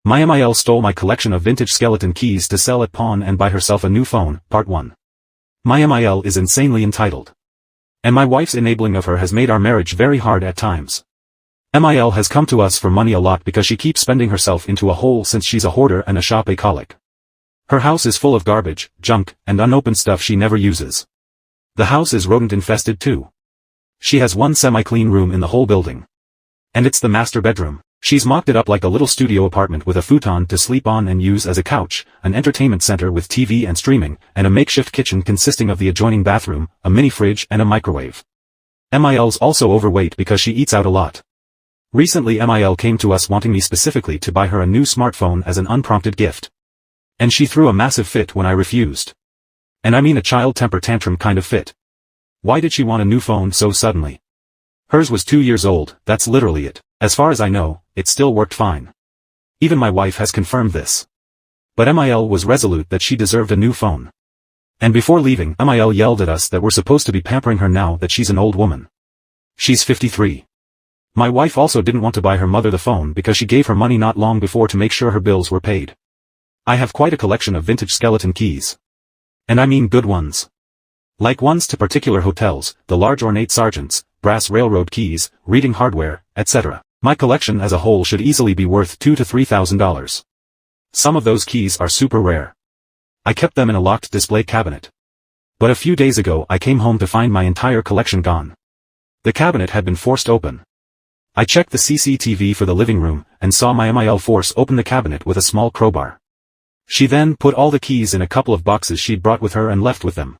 MIL stole my collection of vintage skeleton keys to sell at pawn and buy herself a new phone, Part 1. MIL is insanely entitled. And my wife's enabling of her has made our marriage very hard at times. MIL has come to us for money a lot because she keeps spending herself into a hole since she's a hoarder and a shopaholic. Her house is full of garbage, junk, and unopened stuff she never uses. The house is rodent-infested too. She has one semi-clean room in the whole building. And it's the master bedroom. She's mocked it up like a little studio apartment with a futon to sleep on and use as a couch, an entertainment center with TV and streaming, and a makeshift kitchen consisting of the adjoining bathroom, a mini fridge and a microwave. MIL's also overweight because she eats out a lot. Recently MIL came to us wanting me specifically to buy her a new smartphone as an unprompted gift. And she threw a massive fit when I refused. And I mean a child temper tantrum kind of fit. Why did she want a new phone so suddenly? Hers was 2 years old, that's literally it. As far as I know, it still worked fine. Even my wife has confirmed this. But MIL was resolute that she deserved a new phone. And before leaving, MIL yelled at us that we're supposed to be pampering her now that she's an old woman. She's 53. My wife also didn't want to buy her mother the phone because she gave her money not long before to make sure her bills were paid. I have quite a collection of vintage skeleton keys. And I mean good ones. Like ones to particular hotels, the large ornate sergeants, brass railroad keys, reading hardware, etc. My collection as a whole should easily be worth $2,000 to $3,000. Some of those keys are super rare. I kept them in a locked display cabinet. But a few days ago I came home to find my entire collection gone. The cabinet had been forced open. I checked the CCTV for the living room, and saw my MIL force open the cabinet with a small crowbar. She then put all the keys in a couple of boxes she'd brought with her and left with them.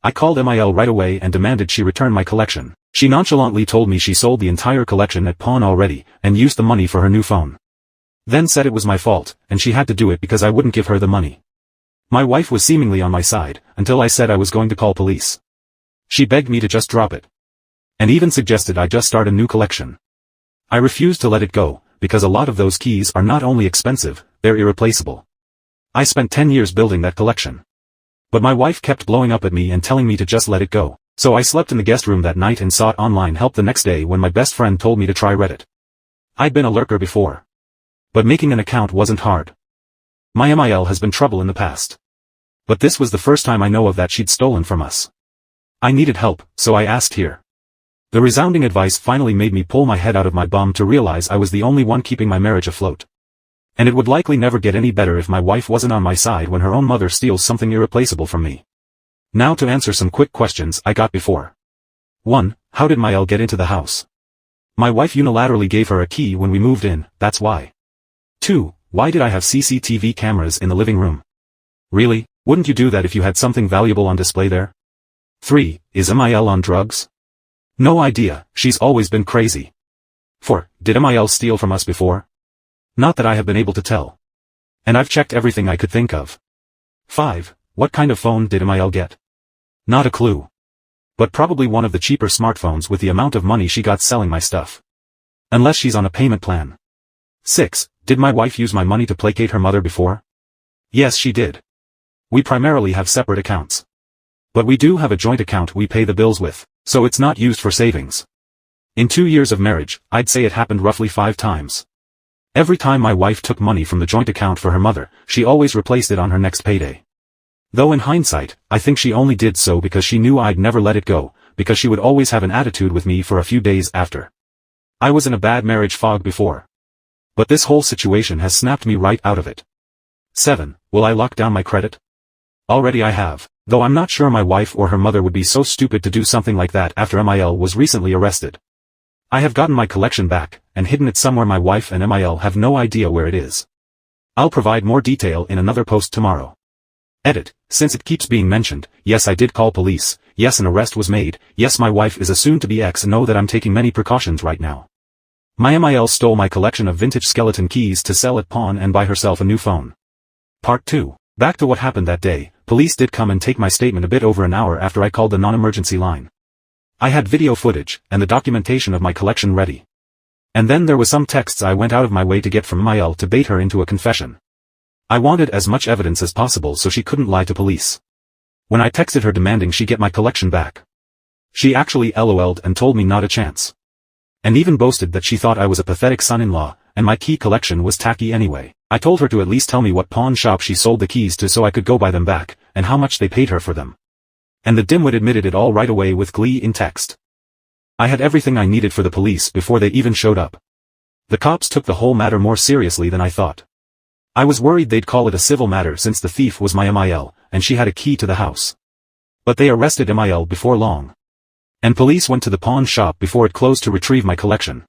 I called MIL right away and demanded she return my collection. She nonchalantly told me she sold the entire collection at pawn already, and used the money for her new phone. Then said it was my fault, and she had to do it because I wouldn't give her the money. My wife was seemingly on my side, until I said I was going to call police. She begged me to just drop it. And even suggested I just start a new collection. I refused to let it go, because a lot of those keys are not only expensive, they're irreplaceable. I spent 10 years building that collection. But my wife kept blowing up at me and telling me to just let it go. So I slept in the guest room that night and sought online help the next day when my best friend told me to try Reddit. I'd been a lurker before. But making an account wasn't hard. My MIL has been trouble in the past. But this was the first time I know of that she'd stolen from us. I needed help, so I asked here. The resounding advice finally made me pull my head out of my bum to realize I was the only one keeping my marriage afloat. And it would likely never get any better if my wife wasn't on my side when her own mother steals something irreplaceable from me. Now to answer some quick questions I got before. 1. How did MIL get into the house? My wife unilaterally gave her a key when we moved in, that's why. 2. Why did I have CCTV cameras in the living room? Really? Wouldn't you do that if you had something valuable on display there? 3. Is MIL on drugs? No idea, she's always been crazy. 4. Did MIL steal from us before? Not that I have been able to tell. And I've checked everything I could think of. 5. What kind of phone did MIL get? Not a clue. But probably one of the cheaper smartphones with the amount of money she got selling my stuff. Unless she's on a payment plan. 6. Did my wife use my money to placate her mother before? Yes, she did. We primarily have separate accounts. But we do have a joint account we pay the bills with, so it's not used for savings. In 2 years of marriage, I'd say it happened roughly 5 times. Every time my wife took money from the joint account for her mother, she always replaced it on her next payday. Though in hindsight, I think she only did so because she knew I'd never let it go, because she would always have an attitude with me for a few days after. I was in a bad marriage fog before. But this whole situation has snapped me right out of it. 7. Will I lock down my credit? Already I have, though I'm not sure my wife or her mother would be so stupid to do something like that after MIL was recently arrested. I have gotten my collection back, and hidden it somewhere my wife and MIL have no idea where it is. I'll provide more detail in another post tomorrow. Edit, since it keeps being mentioned, yes I did call police, yes an arrest was made, yes my wife is a soon-to-be ex and know that I'm taking many precautions right now. My MIL stole my collection of vintage skeleton keys to sell at pawn and buy herself a new phone. Part 2. Back to what happened that day, police did come and take my statement a bit over an hour after I called the non-emergency line. I had video footage, and the documentation of my collection ready. And then there was some texts I went out of my way to get from MIL to bait her into a confession. I wanted as much evidence as possible so she couldn't lie to police. When I texted her demanding she get my collection back, she actually LOL'd and told me not a chance. And even boasted that she thought I was a pathetic son-in-law, and my key collection was tacky anyway. I told her to at least tell me what pawn shop she sold the keys to so I could go buy them back, and how much they paid her for them. And the dimwit admitted it all right away with glee in text. I had everything I needed for the police before they even showed up. The cops took the whole matter more seriously than I thought. I was worried they'd call it a civil matter since the thief was my MIL, and she had a key to the house. But they arrested MIL before long. And police went to the pawn shop before it closed to retrieve my collection.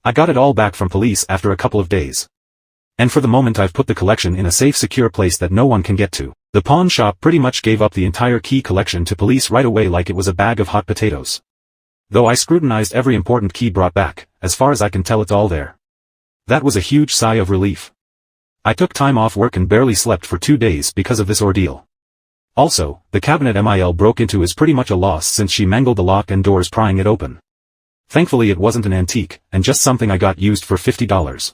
I got it all back from police after a couple of days. And for the moment I've put the collection in a safe secure place that no one can get to. The pawn shop pretty much gave up the entire key collection to police right away like it was a bag of hot potatoes. Though I scrutinized every important key brought back, as far as I can tell it's all there. That was a huge sigh of relief. I took time off work and barely slept for 2 days because of this ordeal. Also, the cabinet MIL broke into is pretty much a loss since she mangled the lock and doors prying it open. Thankfully it wasn't an antique, and just something I got used for $50.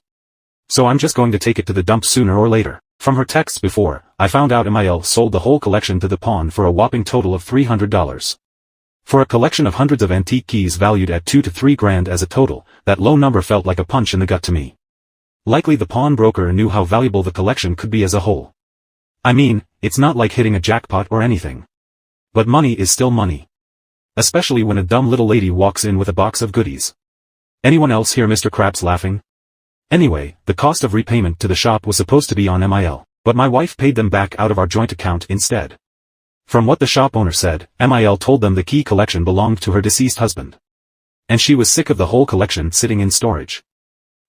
So I'm just going to take it to the dump sooner or later. From her texts before, I found out MIL sold the whole collection to the pawn for a whopping total of $300. For a collection of hundreds of antique keys valued at $2 to $3 grand as a total, that low number felt like a punch in the gut to me. Likely the pawnbroker knew how valuable the collection could be as a whole. I mean, it's not like hitting a jackpot or anything. But money is still money. Especially when a dumb little lady walks in with a box of goodies. Anyone else hear Mr. Krabs laughing? Anyway, the cost of repayment to the shop was supposed to be on MIL, but my wife paid them back out of our joint account instead. From what the shop owner said, MIL told them the key collection belonged to her deceased husband. And she was sick of the whole collection sitting in storage.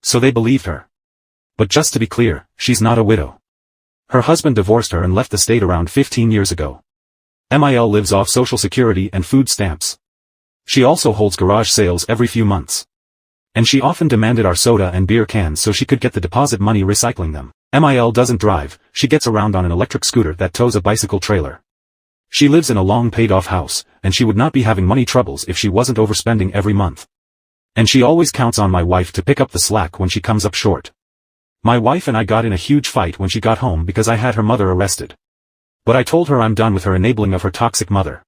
So they believed her. But just to be clear, she's not a widow. Her husband divorced her and left the state around 15 years ago. MIL lives off Social Security and food stamps. She also holds garage sales every few months. And she often demanded our soda and beer cans so she could get the deposit money recycling them. MIL doesn't drive, she gets around on an electric scooter that tows a bicycle trailer. She lives in a long paid-off house, and she would not be having money troubles if she wasn't overspending every month. And she always counts on my wife to pick up the slack when she comes up short. My wife and I got in a huge fight when she got home because I had her mother arrested. But I told her I'm done with her enabling of her toxic mother.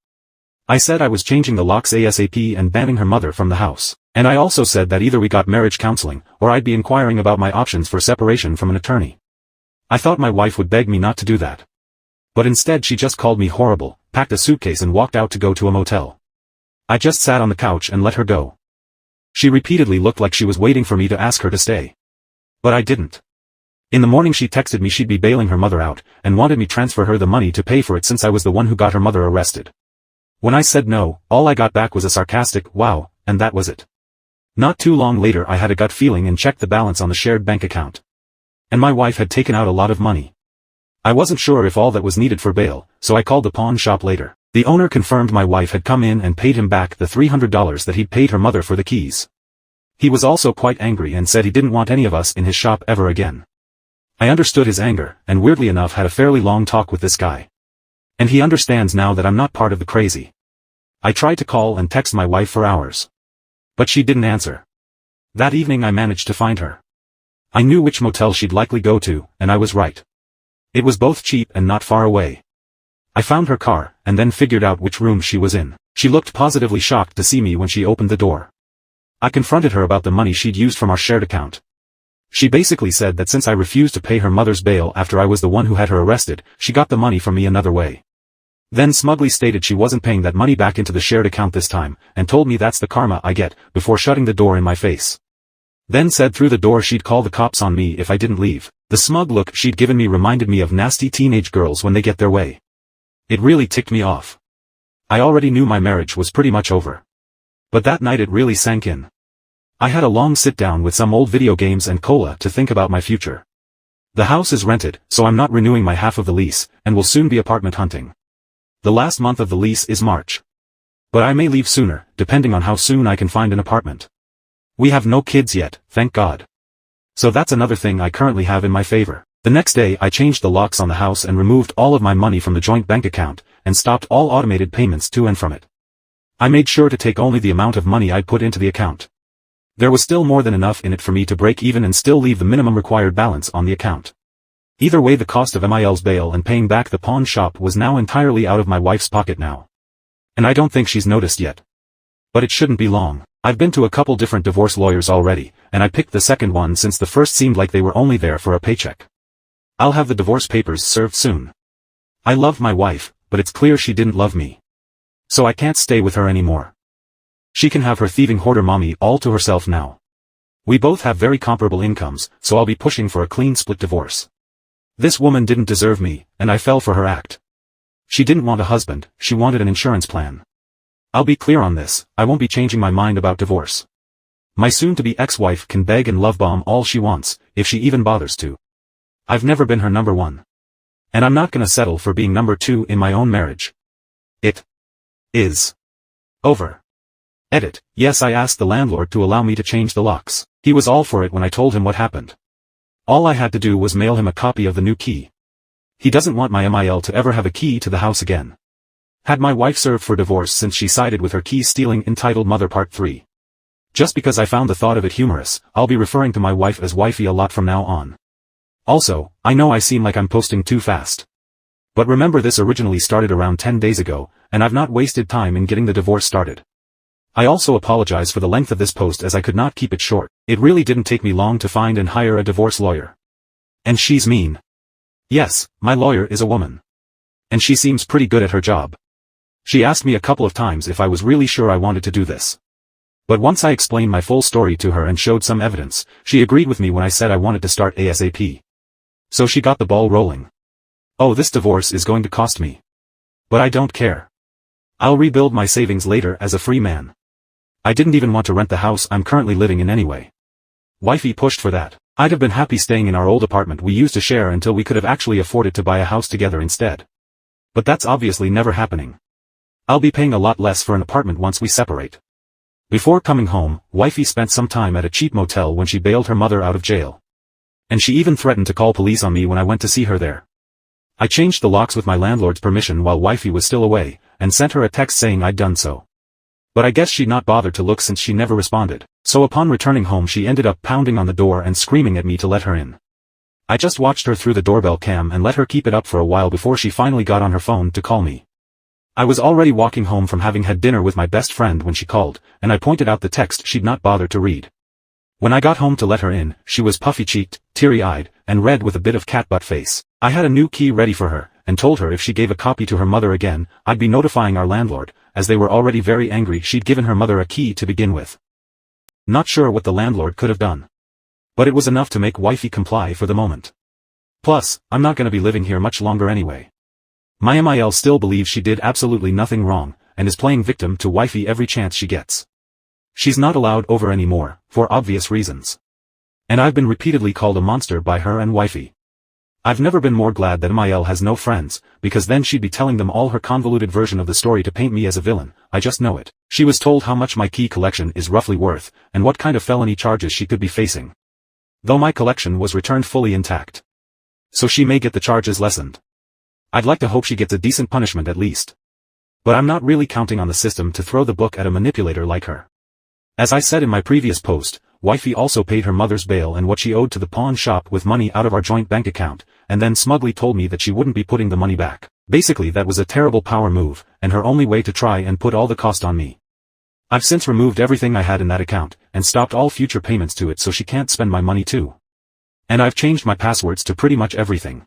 I said I was changing the locks ASAP and banning her mother from the house. And I also said that either we got marriage counseling, or I'd be inquiring about my options for separation from an attorney. I thought my wife would beg me not to do that. But instead she just called me horrible, packed a suitcase and walked out to go to a motel. I just sat on the couch and let her go. She repeatedly looked like she was waiting for me to ask her to stay. But I didn't. In the morning she texted me she'd be bailing her mother out, and wanted me transfer her the money to pay for it since I was the one who got her mother arrested. When I said no, all I got back was a sarcastic, wow, and that was it. Not too long later I had a gut feeling and checked the balance on the shared bank account. And my wife had taken out a lot of money. I wasn't sure if all that was needed for bail, so I called the pawn shop later. The owner confirmed my wife had come in and paid him back the $300 that he'd paid her mother for the keys. He was also quite angry and said he didn't want any of us in his shop ever again. I understood his anger, and weirdly enough had a fairly long talk with this guy. And he understands now that I'm not part of the crazy. I tried to call and text my wife for hours. But she didn't answer. That evening I managed to find her. I knew which motel she'd likely go to, and I was right. It was both cheap and not far away. I found her car, and then figured out which room she was in. She looked positively shocked to see me when she opened the door. I confronted her about the money she'd used from our shared account. She basically said that since I refused to pay her mother's bail after I was the one who had her arrested, she got the money from me another way. Then smugly stated she wasn't paying that money back into the shared account this time, and told me that's the karma I get, before shutting the door in my face. Then said through the door she'd call the cops on me if I didn't leave. The smug look she'd given me reminded me of nasty teenage girls when they get their way. It really ticked me off. I already knew my marriage was pretty much over. But that night it really sank in. I had a long sit-down with some old video games and cola to think about my future. The house is rented, so I'm not renewing my half of the lease, and will soon be apartment hunting. The last month of the lease is March. But I may leave sooner, depending on how soon I can find an apartment. We have no kids yet, thank God. So that's another thing I currently have in my favor. The next day I changed the locks on the house and removed all of my money from the joint bank account, and stopped all automated payments to and from it. I made sure to take only the amount of money I'd put into the account. There was still more than enough in it for me to break even and still leave the minimum required balance on the account. Either way the cost of MIL's bail and paying back the pawn shop was now entirely out of my wife's pocket now. And I don't think she's noticed yet. But it shouldn't be long. I've been to a couple different divorce lawyers already, and I picked the second one since the first seemed like they were only there for a paycheck. I'll have the divorce papers served soon. I love my wife, but it's clear she didn't love me. So I can't stay with her anymore. She can have her thieving hoarder mommy all to herself now. We both have very comparable incomes, so I'll be pushing for a clean split divorce. This woman didn't deserve me, and I fell for her act. She didn't want a husband, she wanted an insurance plan. I'll be clear on this, I won't be changing my mind about divorce. My soon-to-be ex-wife can beg and love bomb all she wants, if she even bothers to. I've never been her number one. And I'm not gonna settle for being number two in my own marriage. It is over. Edit. Yes, I asked the landlord to allow me to change the locks. He was all for it when I told him what happened. All I had to do was mail him a copy of the new key. He doesn't want my MIL to ever have a key to the house again. Had my wife served for divorce since she sided with her key stealing entitled Mother Part 3. Just because I found the thought of it humorous, I'll be referring to my wife as wifey a lot from now on. Also, I know I seem like I'm posting too fast. But remember, this originally started around 10 days ago, and I've not wasted time in getting the divorce started. I also apologize for the length of this post as I could not keep it short. It really didn't take me long to find and hire a divorce lawyer. And she's mean. Yes, my lawyer is a woman. And she seems pretty good at her job. She asked me a couple of times if I was really sure I wanted to do this. But once I explained my full story to her and showed some evidence, she agreed with me when I said I wanted to start ASAP. So she got the ball rolling. Oh, this divorce is going to cost me. But I don't care. I'll rebuild my savings later as a free man. I didn't even want to rent the house I'm currently living in anyway. Wifey pushed for that. I'd have been happy staying in our old apartment we used to share until we could have actually afforded to buy a house together instead. But that's obviously never happening. I'll be paying a lot less for an apartment once we separate. Before coming home, wifey spent some time at a cheap motel when she bailed her mother out of jail. And she even threatened to call police on me when I went to see her there. I changed the locks with my landlord's permission while wifey was still away, and sent her a text saying I'd done so. But I guess she'd not bothered to look since she never responded, so upon returning home she ended up pounding on the door and screaming at me to let her in. I just watched her through the doorbell cam and let her keep it up for a while before she finally got on her phone to call me. I was already walking home from having had dinner with my best friend when she called, and I pointed out the text she'd not bothered to read. When I got home to let her in, she was puffy-cheeked, teary-eyed, and red with a bit of catbutt face. I had a new key ready for her, and told her if she gave a copy to her mother again, I'd be notifying our landlord, as they were already very angry she'd given her mother a key to begin with. Not sure what the landlord could have done. But it was enough to make wifey comply for the moment. Plus, I'm not gonna be living here much longer anyway. My MIL still believes she did absolutely nothing wrong, and is playing victim to wifey every chance she gets. She's not allowed over anymore, for obvious reasons. And I've been repeatedly called a monster by her and wifey. I've never been more glad that MIL has no friends, because then she'd be telling them all her convoluted version of the story to paint me as a villain. I just know it. She was told how much my key collection is roughly worth, and what kind of felony charges she could be facing. Though my collection was returned fully intact. So she may get the charges lessened. I'd like to hope she gets a decent punishment at least. But I'm not really counting on the system to throw the book at a manipulator like her. As I said in my previous post, wifey also paid her mother's bail and what she owed to the pawn shop with money out of our joint bank account, and then smugly told me that she wouldn't be putting the money back. Basically that was a terrible power move, and her only way to try and put all the cost on me. I've since removed everything I had in that account, and stopped all future payments to it so she can't spend my money too. And I've changed my passwords to pretty much everything.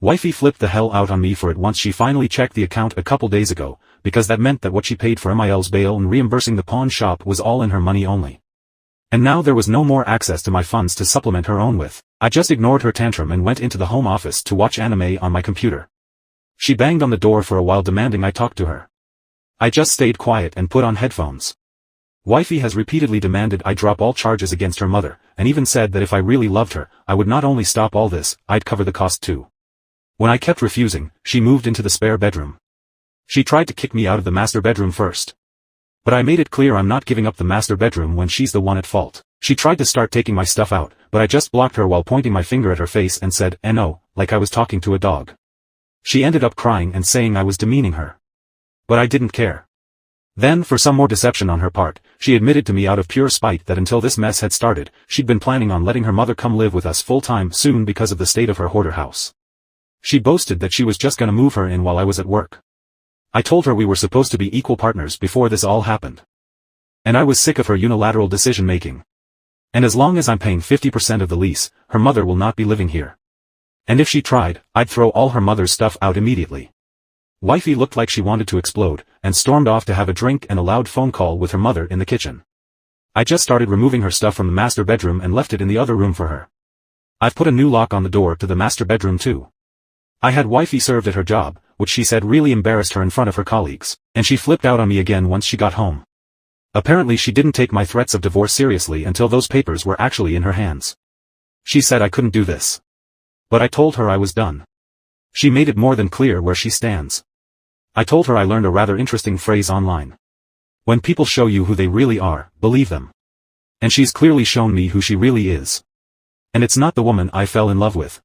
Wifey flipped the hell out on me for it once she finally checked the account a couple days ago, because that meant that what she paid for MIL's bail and reimbursing the pawn shop was all in her money only. And now there was no more access to my funds to supplement her own with. I just ignored her tantrum and went into the home office to watch anime on my computer. She banged on the door for a while demanding I talk to her. I just stayed quiet and put on headphones. Wifey has repeatedly demanded I drop all charges against her mother, and even said that if I really loved her, I would not only stop all this, I'd cover the cost too. When I kept refusing, she moved into the spare bedroom. She tried to kick me out of the master bedroom first. But I made it clear I'm not giving up the master bedroom when she's the one at fault. She tried to start taking my stuff out, but I just blocked her while pointing my finger at her face and said, "No," like I was talking to a dog. She ended up crying and saying I was demeaning her. But I didn't care. Then, for some more deception on her part, she admitted to me out of pure spite that until this mess had started, she'd been planning on letting her mother come live with us full-time soon because of the state of her hoarder house. She boasted that she was just gonna move her in while I was at work. I told her we were supposed to be equal partners before this all happened. And I was sick of her unilateral decision-making. And as long as I'm paying 50% of the lease, her mother will not be living here. And if she tried, I'd throw all her mother's stuff out immediately. Wifey looked like she wanted to explode, and stormed off to have a drink and a loud phone call with her mother in the kitchen. I just started removing her stuff from the master bedroom and left it in the other room for her. I've put a new lock on the door to the master bedroom too. I had wifey served at her job, which she said really embarrassed her in front of her colleagues, and she flipped out on me again once she got home. Apparently she didn't take my threats of divorce seriously until those papers were actually in her hands. She said I couldn't do this. But I told her I was done. She made it more than clear where she stands. I told her I learned a rather interesting phrase online. When people show you who they really are, believe them. And she's clearly shown me who she really is. And it's not the woman I fell in love with.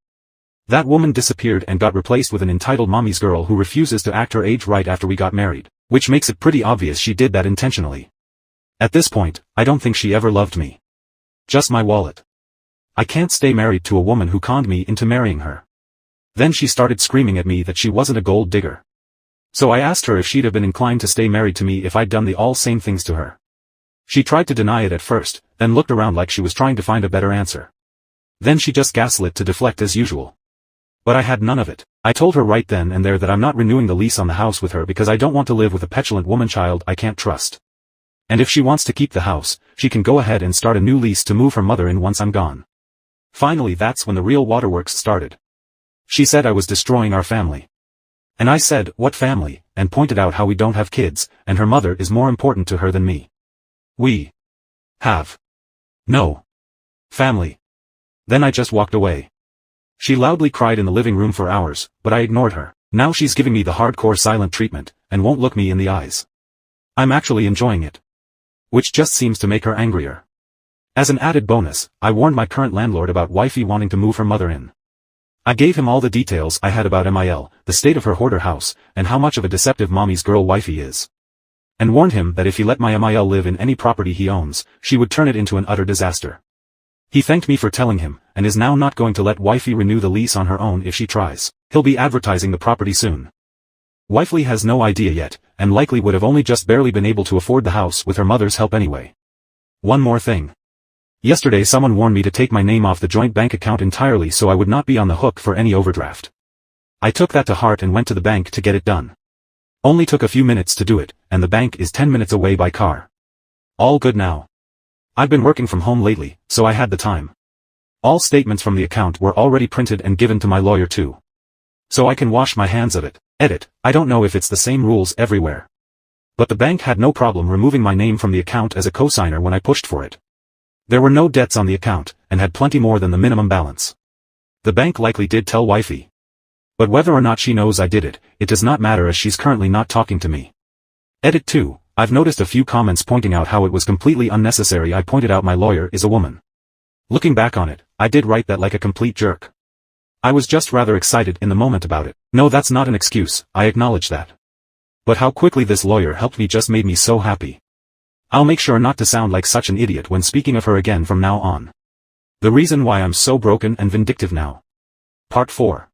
That woman disappeared and got replaced with an entitled mommy's girl who refuses to act her age right after we got married, which makes it pretty obvious she did that intentionally. At this point, I don't think she ever loved me. Just my wallet. I can't stay married to a woman who conned me into marrying her. Then she started screaming at me that she wasn't a gold digger. So I asked her if she'd have been inclined to stay married to me if I'd done the all same things to her. She tried to deny it at first, then looked around like she was trying to find a better answer. Then she just gaslit to deflect as usual. But I had none of it. I told her right then and there that I'm not renewing the lease on the house with her because I don't want to live with a petulant woman-child I can't trust. And if she wants to keep the house, she can go ahead and start a new lease to move her mother in once I'm gone. Finally, that's when the real waterworks started. She said I was destroying our family. And I said, what family, and pointed out how we don't have kids, and her mother is more important to her than me. We have no family. Then I just walked away. She loudly cried in the living room for hours, but I ignored her. Now she's giving me the hardcore silent treatment, and won't look me in the eyes. I'm actually enjoying it. Which just seems to make her angrier. As an added bonus, I warned my current landlord about wifey wanting to move her mother in. I gave him all the details I had about MIL, the state of her hoarder house, and how much of a deceptive mommy's girl wifey is. And warned him that if he let my MIL live in any property he owns, she would turn it into an utter disaster. He thanked me for telling him, and is now not going to let wifey renew the lease on her own if she tries. He'll be advertising the property soon. Wifey has no idea yet, and likely would have only just barely been able to afford the house with her mother's help anyway. One more thing. Yesterday someone warned me to take my name off the joint bank account entirely so I would not be on the hook for any overdraft. I took that to heart and went to the bank to get it done. Only took a few minutes to do it, and the bank is 10 minutes away by car. All good now. I've been working from home lately, so I had the time. All statements from the account were already printed and given to my lawyer too. So I can wash my hands of it. Edit, I don't know if it's the same rules everywhere. But the bank had no problem removing my name from the account as a cosigner when I pushed for it. There were no debts on the account, and had plenty more than the minimum balance. The bank likely did tell wifey. But whether or not she knows I did it, it does not matter as she's currently not talking to me. Edit 2, I've noticed a few comments pointing out how it was completely unnecessary I pointed out my lawyer is a woman. Looking back on it, I did write that like a complete jerk. I was just rather excited in the moment about it. No, that's not an excuse, I acknowledge that. But how quickly this lawyer helped me just made me so happy. I'll make sure not to sound like such an idiot when speaking of her again from now on. The reason why I'm so broken and vindictive now. Part 4.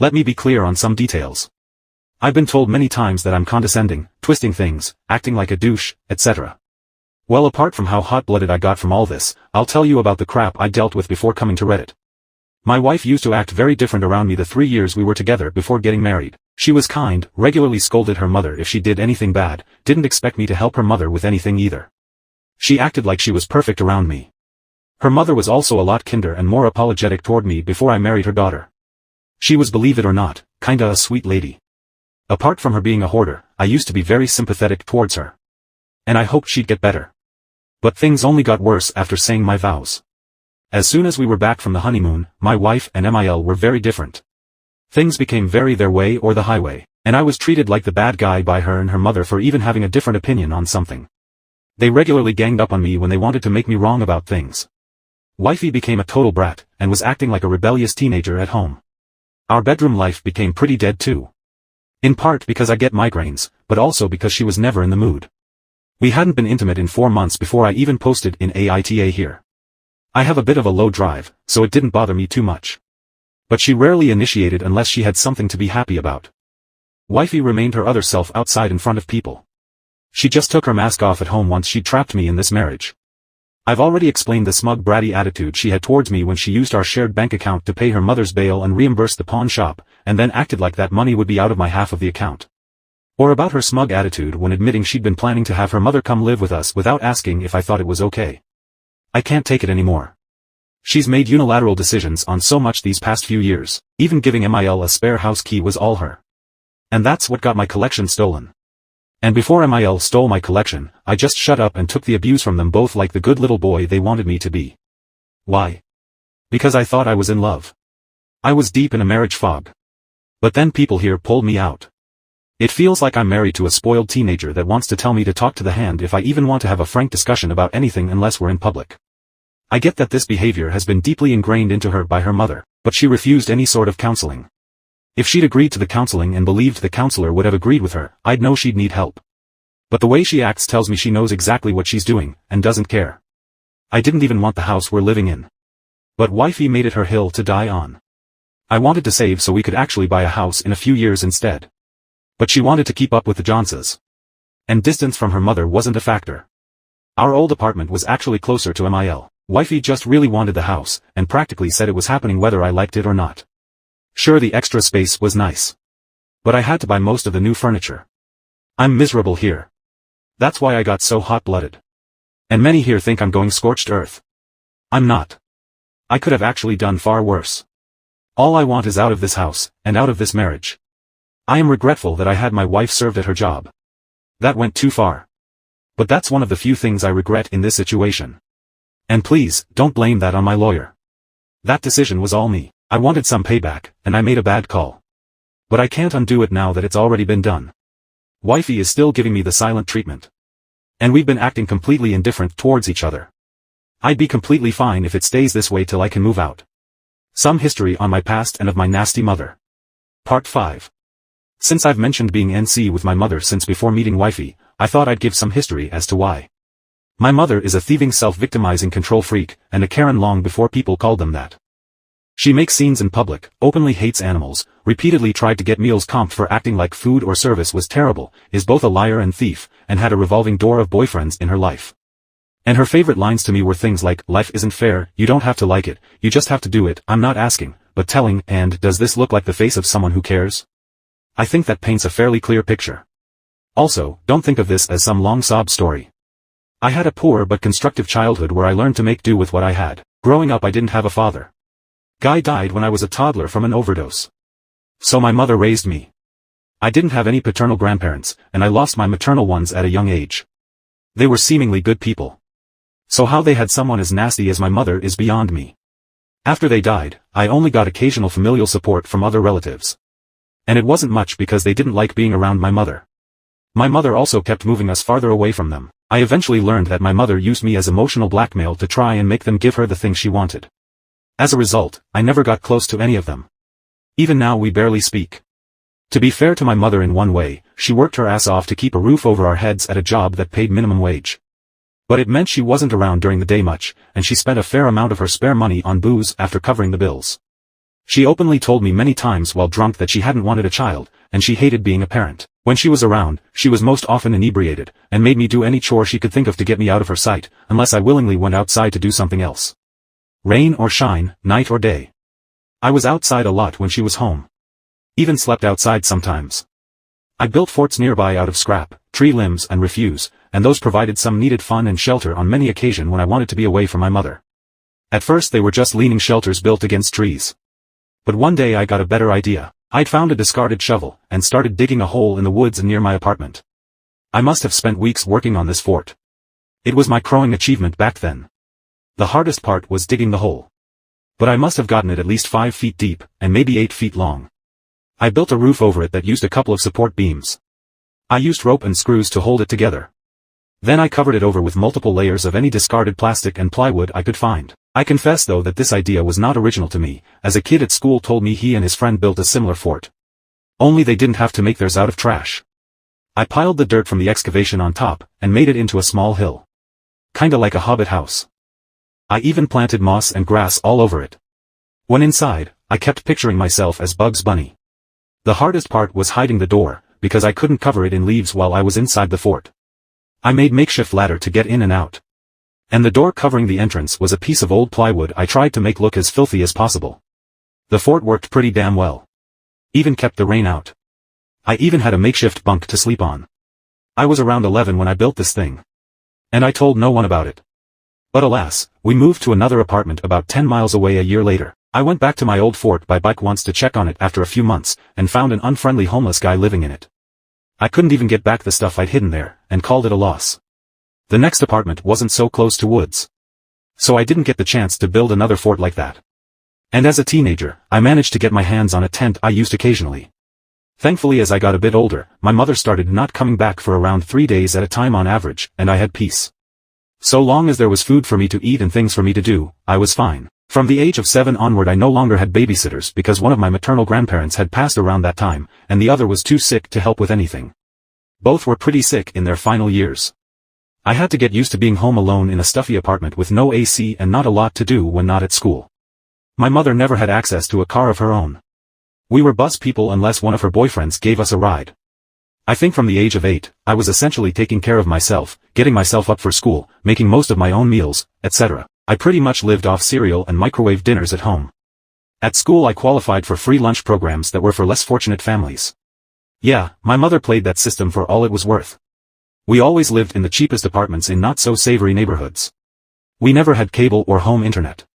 Let me be clear on some details. I've been told many times that I'm condescending, twisting things, acting like a douche, etc. Well, apart from how hot-blooded I got from all this, I'll tell you about the crap I dealt with before coming to Reddit. My wife used to act very different around me the 3 years we were together before getting married. She was kind, regularly scolded her mother if she did anything bad, didn't expect me to help her mother with anything either. She acted like she was perfect around me. Her mother was also a lot kinder and more apologetic toward me before I married her daughter. She was, believe it or not, kinda a sweet lady. Apart from her being a hoarder, I used to be very sympathetic towards her. And I hoped she'd get better. But things only got worse after saying my vows. As soon as we were back from the honeymoon, my wife and MIL were very different. Things became very their way or the highway, and I was treated like the bad guy by her and her mother for even having a different opinion on something. They regularly ganged up on me when they wanted to make me wrong about things. Wifey became a total brat, and was acting like a rebellious teenager at home. Our bedroom life became pretty dead too. In part because I get migraines, but also because she was never in the mood. We hadn't been intimate in 4 months before I even posted in AITA here. I have a bit of a low drive, so it didn't bother me too much. But she rarely initiated unless she had something to be happy about. Wifey remained her other self outside in front of people. She just took her mask off at home once she trapped me in this marriage. I've already explained the smug bratty attitude she had towards me when she used our shared bank account to pay her mother's bail and reimburse the pawn shop, and then acted like that money would be out of my half of the account. Or about her smug attitude when admitting she'd been planning to have her mother come live with us without asking if I thought it was okay. I can't take it anymore. She's made unilateral decisions on so much these past few years, even giving Mil a spare house key was all her. And that's what got my collection stolen. And before Mil stole my collection, I just shut up and took the abuse from them both like the good little boy they wanted me to be. Why? Because I thought I was in love. I was deep in a marriage fog. But then people here pulled me out. It feels like I'm married to a spoiled teenager that wants to tell me to talk to the hand if I even want to have a frank discussion about anything unless we're in public. I get that this behavior has been deeply ingrained into her by her mother, but she refused any sort of counseling. If she'd agreed to the counseling and believed the counselor would have agreed with her, I'd know she'd need help. But the way she acts tells me she knows exactly what she's doing, and doesn't care. I didn't even want the house we're living in. But wifey made it her hill to die on. I wanted to save so we could actually buy a house in a few years instead. But she wanted to keep up with the Joneses. And distance from her mother wasn't a factor. Our old apartment was actually closer to Mil. Wifey just really wanted the house, and practically said it was happening whether I liked it or not. Sure, the extra space was nice. But I had to buy most of the new furniture. I'm miserable here. That's why I got so hot-blooded. And many here think I'm going scorched earth. I'm not. I could have actually done far worse. All I want is out of this house, and out of this marriage. I am regretful that I had my wife served at her job. That went too far. But that's one of the few things I regret in this situation. And please, don't blame that on my lawyer. That decision was all me. I wanted some payback, and I made a bad call. But I can't undo it now that it's already been done. Wifey is still giving me the silent treatment. And we've been acting completely indifferent towards each other. I'd be completely fine if it stays this way till I can move out. Some history on my past and of my nasty mother. Part 5. Since I've mentioned being NC with my mother since before meeting wifey, I thought I'd give some history as to why. My mother is a thieving self-victimizing control freak, and a Karen long before people called them that. She makes scenes in public, openly hates animals, repeatedly tried to get meals comped for acting like food or service was terrible, is both a liar and thief, and had a revolving door of boyfriends in her life. And her favorite lines to me were things like, "Life isn't fair, you don't have to like it, you just have to do it, I'm not asking, but telling," and "Does this look like the face of someone who cares?" I think that paints a fairly clear picture. Also, don't think of this as some long sob story. I had a poor but constructive childhood where I learned to make do with what I had. Growing up I didn't have a father. Guy died when I was a toddler from an overdose. So my mother raised me. I didn't have any paternal grandparents, and I lost my maternal ones at a young age. They were seemingly good people. So how they had someone as nasty as my mother is beyond me. After they died, I only got occasional familial support from other relatives. And it wasn't much because they didn't like being around my mother. My mother also kept moving us farther away from them. I eventually learned that my mother used me as emotional blackmail to try and make them give her the thing she wanted. As a result, I never got close to any of them. Even now we barely speak. To be fair to my mother in one way, she worked her ass off to keep a roof over our heads at a job that paid minimum wage. But it meant she wasn't around during the day much, and she spent a fair amount of her spare money on booze after covering the bills. She openly told me many times while drunk that she hadn't wanted a child, and she hated being a parent. When she was around, she was most often inebriated, and made me do any chore she could think of to get me out of her sight, unless I willingly went outside to do something else. Rain or shine, night or day. I was outside a lot when she was home. Even slept outside sometimes. I built forts nearby out of scrap, tree limbs and refuse, and those provided some needed fun and shelter on many occasions when I wanted to be away from my mother. At first they were just leaning shelters built against trees. But one day I got a better idea. I'd found a discarded shovel, and started digging a hole in the woods near my apartment. I must have spent weeks working on this fort. It was my crowing achievement back then. The hardest part was digging the hole. But I must have gotten it at least 5 feet deep, and maybe 8 feet long. I built a roof over it that used a couple of support beams. I used rope and screws to hold it together. Then I covered it over with multiple layers of any discarded plastic and plywood I could find. I confess though that this idea was not original to me, as a kid at school told me he and his friend built a similar fort. Only they didn't have to make theirs out of trash. I piled the dirt from the excavation on top, and made it into a small hill. Kinda like a hobbit house. I even planted moss and grass all over it. When inside, I kept picturing myself as Bugs Bunny. The hardest part was hiding the door, because I couldn't cover it in leaves while I was inside the fort. I made makeshift ladder to get in and out. And the door covering the entrance was a piece of old plywood I tried to make look as filthy as possible. The fort worked pretty damn well. Even kept the rain out. I even had a makeshift bunk to sleep on. I was around 11 when I built this thing. And I told no one about it. But alas, we moved to another apartment about 10 miles away a year later. I went back to my old fort by bike once to check on it after a few months, and found an unfriendly homeless guy living in it. I couldn't even get back the stuff I'd hidden there, and called it a loss. The next apartment wasn't so close to woods. So I didn't get the chance to build another fort like that. And as a teenager, I managed to get my hands on a tent I used occasionally. Thankfully, as I got a bit older, my mother started not coming back for around 3 days at a time on average, and I had peace. So long as there was food for me to eat and things for me to do, I was fine. From the age of 7 onward, I no longer had babysitters because one of my maternal grandparents had passed around that time, and the other was too sick to help with anything. Both were pretty sick in their final years. I had to get used to being home alone in a stuffy apartment with no AC and not a lot to do when not at school. My mother never had access to a car of her own. We were bus people unless one of her boyfriends gave us a ride. I think from the age of 8, I was essentially taking care of myself, getting myself up for school, making most of my own meals, etc. I pretty much lived off cereal and microwave dinners at home. At school I qualified for free lunch programs that were for less fortunate families. Yeah, my mother played that system for all it was worth. We always lived in the cheapest apartments in not-so-savory neighborhoods. We never had cable or home internet.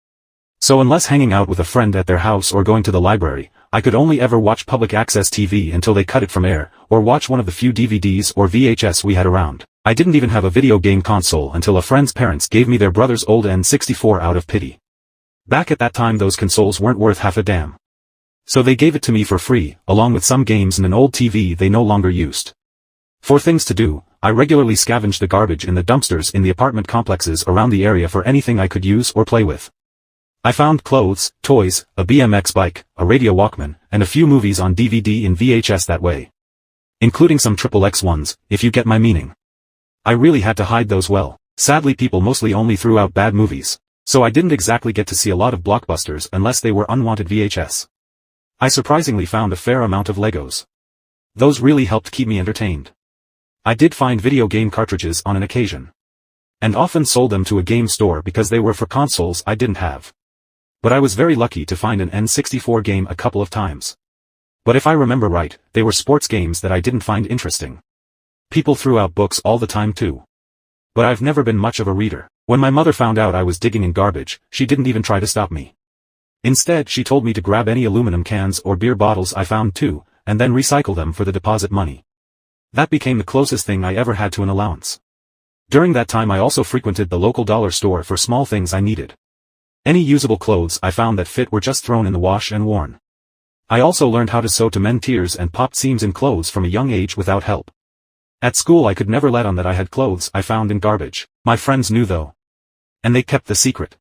So unless hanging out with a friend at their house or going to the library, I could only ever watch public access TV until they cut it from air, or watch one of the few DVDs or VHS we had around. I didn't even have a video game console until a friend's parents gave me their brother's old N64 out of pity. Back at that time those consoles weren't worth half a damn. So they gave it to me for free, along with some games and an old TV they no longer used. For things to do, I regularly scavenged the garbage in the dumpsters in the apartment complexes around the area for anything I could use or play with. I found clothes, toys, a BMX bike, a radio Walkman, and a few movies on DVD and VHS that way. Including some XXX ones, if you get my meaning. I really had to hide those well. Sadly, people mostly only threw out bad movies, so I didn't exactly get to see a lot of blockbusters unless they were unwanted VHS. I surprisingly found a fair amount of Legos. Those really helped keep me entertained. I did find video game cartridges on an occasion. And often sold them to a game store because they were for consoles I didn't have. But I was very lucky to find an N64 game a couple of times. But if I remember right, they were sports games that I didn't find interesting. People threw out books all the time too. But I've never been much of a reader. When my mother found out I was digging in garbage, she didn't even try to stop me. Instead, she told me to grab any aluminum cans or beer bottles I found too, and then recycle them for the deposit money. That became the closest thing I ever had to an allowance. During that time I also frequented the local dollar store for small things I needed. Any usable clothes I found that fit were just thrown in the wash and worn. I also learned how to sew to mend tears and popped seams in clothes from a young age without help. At school I could never let on that I had clothes I found in garbage. My friends knew though. And they kept the secret.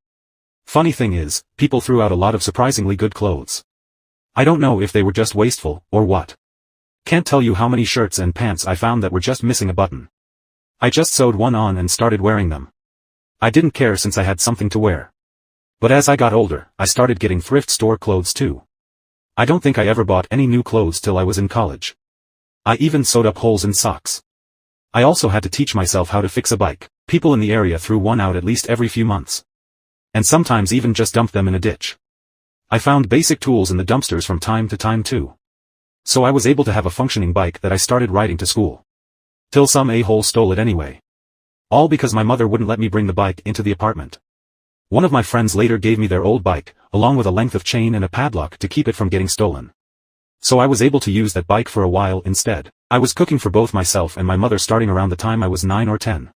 Funny thing is, people threw out a lot of surprisingly good clothes. I don't know if they were just wasteful, or what. Can't tell you how many shirts and pants I found that were just missing a button. I just sewed one on and started wearing them. I didn't care since I had something to wear. But as I got older, I started getting thrift store clothes too. I don't think I ever bought any new clothes till I was in college. I even sewed up holes in socks. I also had to teach myself how to fix a bike. People in the area threw one out at least every few months. And sometimes even just dumped them in a ditch. I found basic tools in the dumpsters from time to time too. So I was able to have a functioning bike that I started riding to school. Till some a-hole stole it anyway. All because my mother wouldn't let me bring the bike into the apartment. One of my friends later gave me their old bike, along with a length of chain and a padlock to keep it from getting stolen. So I was able to use that bike for a while instead. I was cooking for both myself and my mother starting around the time I was 9 or 10.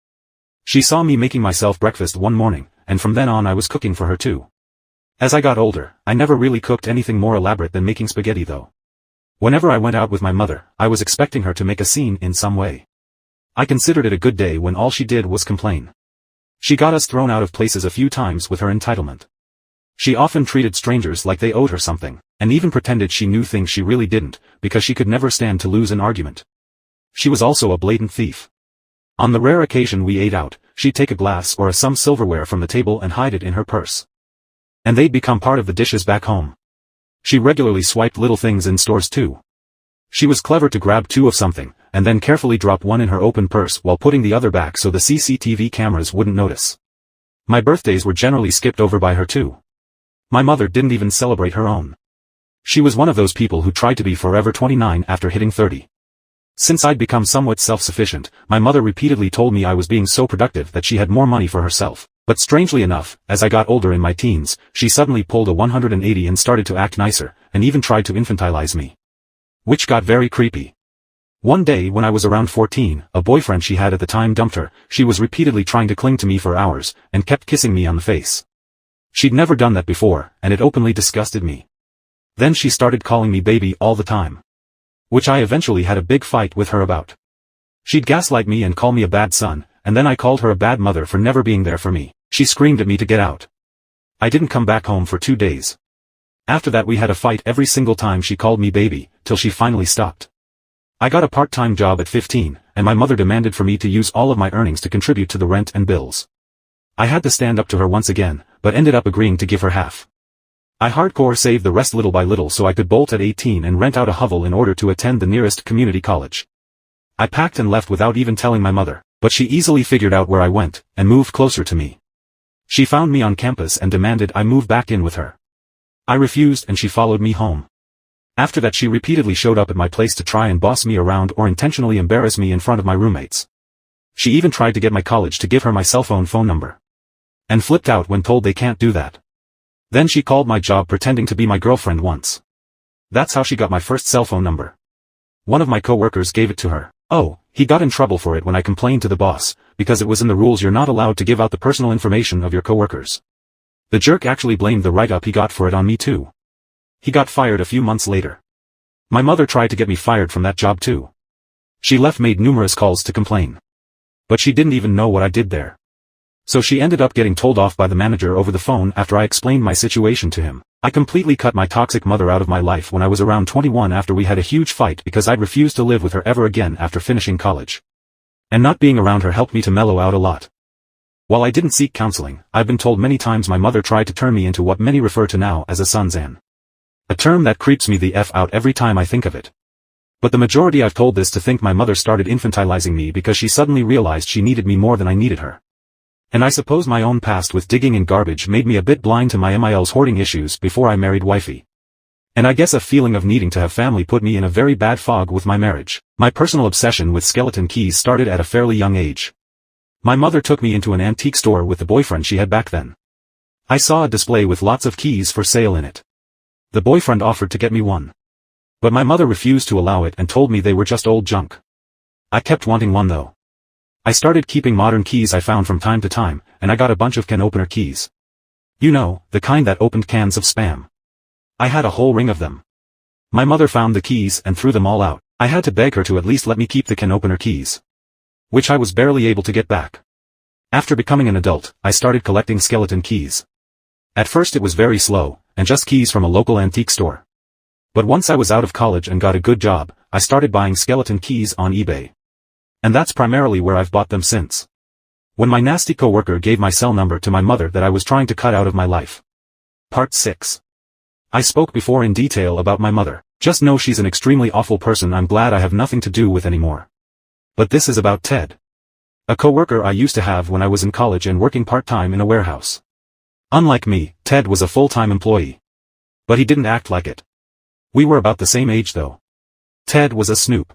She saw me making myself breakfast one morning, and from then on I was cooking for her too. As I got older, I never really cooked anything more elaborate than making spaghetti though. Whenever I went out with my mother, I was expecting her to make a scene in some way. I considered it a good day when all she did was complain. She got us thrown out of places a few times with her entitlement. She often treated strangers like they owed her something, and even pretended she knew things she really didn't, because she could never stand to lose an argument. She was also a blatant thief. On the rare occasion we ate out, she'd take a glass or some silverware from the table and hide it in her purse. And they'd become part of the dishes back home. She regularly swiped little things in stores too. She was clever to grab two of something, and then carefully drop one in her open purse while putting the other back so the CCTV cameras wouldn't notice. My birthdays were generally skipped over by her too. My mother didn't even celebrate her own. She was one of those people who tried to be forever 29 after hitting 30. Since I'd become somewhat self-sufficient, my mother repeatedly told me I was being so productive that she had more money for herself. But strangely enough, as I got older in my teens, she suddenly pulled a 180 and started to act nicer, and even tried to infantilize me. Which got very creepy. One day when I was around 14, a boyfriend she had at the time dumped her. She was repeatedly trying to cling to me for hours, and kept kissing me on the face. She'd never done that before, and it openly disgusted me. Then she started calling me baby all the time. Which I eventually had a big fight with her about. She'd gaslight me and call me a bad son, and then I called her a bad mother for never being there for me. She screamed at me to get out. I didn't come back home for 2 days. After that we had a fight every single time she called me baby, till she finally stopped. I got a part-time job at 15, and my mother demanded for me to use all of my earnings to contribute to the rent and bills. I had to stand up to her once again, but ended up agreeing to give her half. I hardcore saved the rest little by little so I could bolt at 18 and rent out a hovel in order to attend the nearest community college. I packed and left without even telling my mother, but she easily figured out where I went, and moved closer to me. She found me on campus and demanded I move back in with her. I refused and she followed me home. After that she repeatedly showed up at my place to try and boss me around or intentionally embarrass me in front of my roommates. She even tried to get my college to give her my cell phone number. And flipped out when told they can't do that. Then she called my job pretending to be my girlfriend once. That's how she got my first cell phone number. One of my coworkers gave it to her. Oh, he got in trouble for it when I complained to the boss, because it was in the rules you're not allowed to give out the personal information of your coworkers. The jerk actually blamed the write-up he got for it on me too. He got fired a few months later. My mother tried to get me fired from that job too. She made numerous calls to complain. But she didn't even know what I did there. So she ended up getting told off by the manager over the phone after I explained my situation to him. I completely cut my toxic mother out of my life when I was around 21 after we had a huge fight because I'd refused to live with her ever again after finishing college. And not being around her helped me to mellow out a lot. While I didn't seek counseling, I've been told many times my mother tried to turn me into what many refer to now as a sunzan. A term that creeps me the F out every time I think of it. But the majority I've told this to think my mother started infantilizing me because she suddenly realized she needed me more than I needed her. And I suppose my own past with digging in garbage made me a bit blind to my MIL's hoarding issues before I married wifey. And I guess a feeling of needing to have family put me in a very bad fog with my marriage. My personal obsession with skeleton keys started at a fairly young age. My mother took me into an antique store with the boyfriend she had back then. I saw a display with lots of keys for sale in it. The boyfriend offered to get me one. But my mother refused to allow it and told me they were just old junk. I kept wanting one though. I started keeping modern keys I found from time to time, and I got a bunch of can opener keys. You know, the kind that opened cans of Spam. I had a whole ring of them. My mother found the keys and threw them all out. I had to beg her to at least let me keep the can opener keys. Which I was barely able to get back. After becoming an adult, I started collecting skeleton keys. At first it was very slow, and just keys from a local antique store. But once I was out of college and got a good job, I started buying skeleton keys on eBay. And that's primarily where I've bought them since. When my nasty coworker gave my cell number to my mother that I was trying to cut out of my life. Part 6. I spoke before in detail about my mother. Just know she's an extremely awful person I'm glad I have nothing to do with anymore. But this is about Ted. A coworker I used to have when I was in college and working part-time in a warehouse. Unlike me, Ted was a full-time employee. But he didn't act like it. We were about the same age though. Ted was a snoop.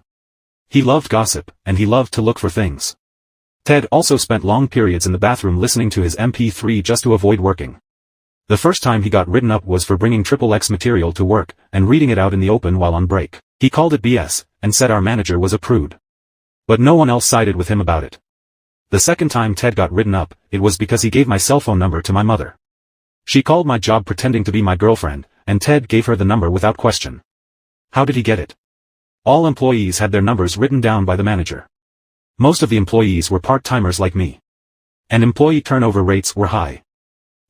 He loved gossip, and he loved to look for things. Ted also spent long periods in the bathroom listening to his MP3 just to avoid working. The first time he got written up was for bringing XXX material to work, and reading it out in the open while on break. He called it BS, and said our manager was a prude. But no one else sided with him about it. The second time Ted got written up, it was because he gave my cell phone number to my mother. She called my job pretending to be my girlfriend, and Ted gave her the number without question. How did he get it? All employees had their numbers written down by the manager. Most of the employees were part-timers like me. And employee turnover rates were high.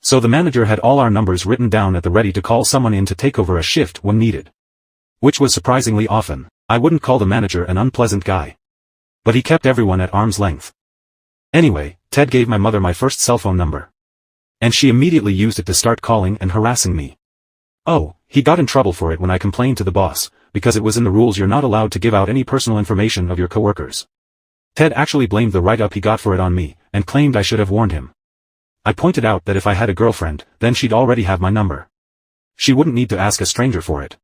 So the manager had all our numbers written down at the ready to call someone in to take over a shift when needed. Which was surprisingly often. I wouldn't call the manager an unpleasant guy. But he kept everyone at arm's length. Anyway, Ted gave my mother my first cell phone number. And she immediately used it to start calling and harassing me. Oh, he got in trouble for it when I complained to the boss, because it was in the rules you're not allowed to give out any personal information of your coworkers. Ted actually blamed the write-up he got for it on me, and claimed I should have warned him. I pointed out that if I had a girlfriend, then she'd already have my number. She wouldn't need to ask a stranger for it.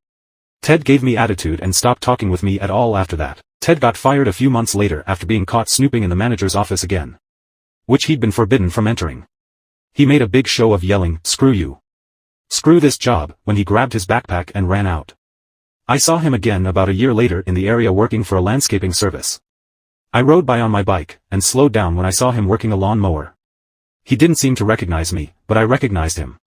Ted gave me attitude and stopped talking with me at all after that. Ted got fired a few months later after being caught snooping in the manager's office again, which he'd been forbidden from entering. He made a big show of yelling, "Screw you. Screw this job," when he grabbed his backpack and ran out. I saw him again about a year later in the area working for a landscaping service. I rode by on my bike, and slowed down when I saw him working a lawn mower. He didn't seem to recognize me, but I recognized him.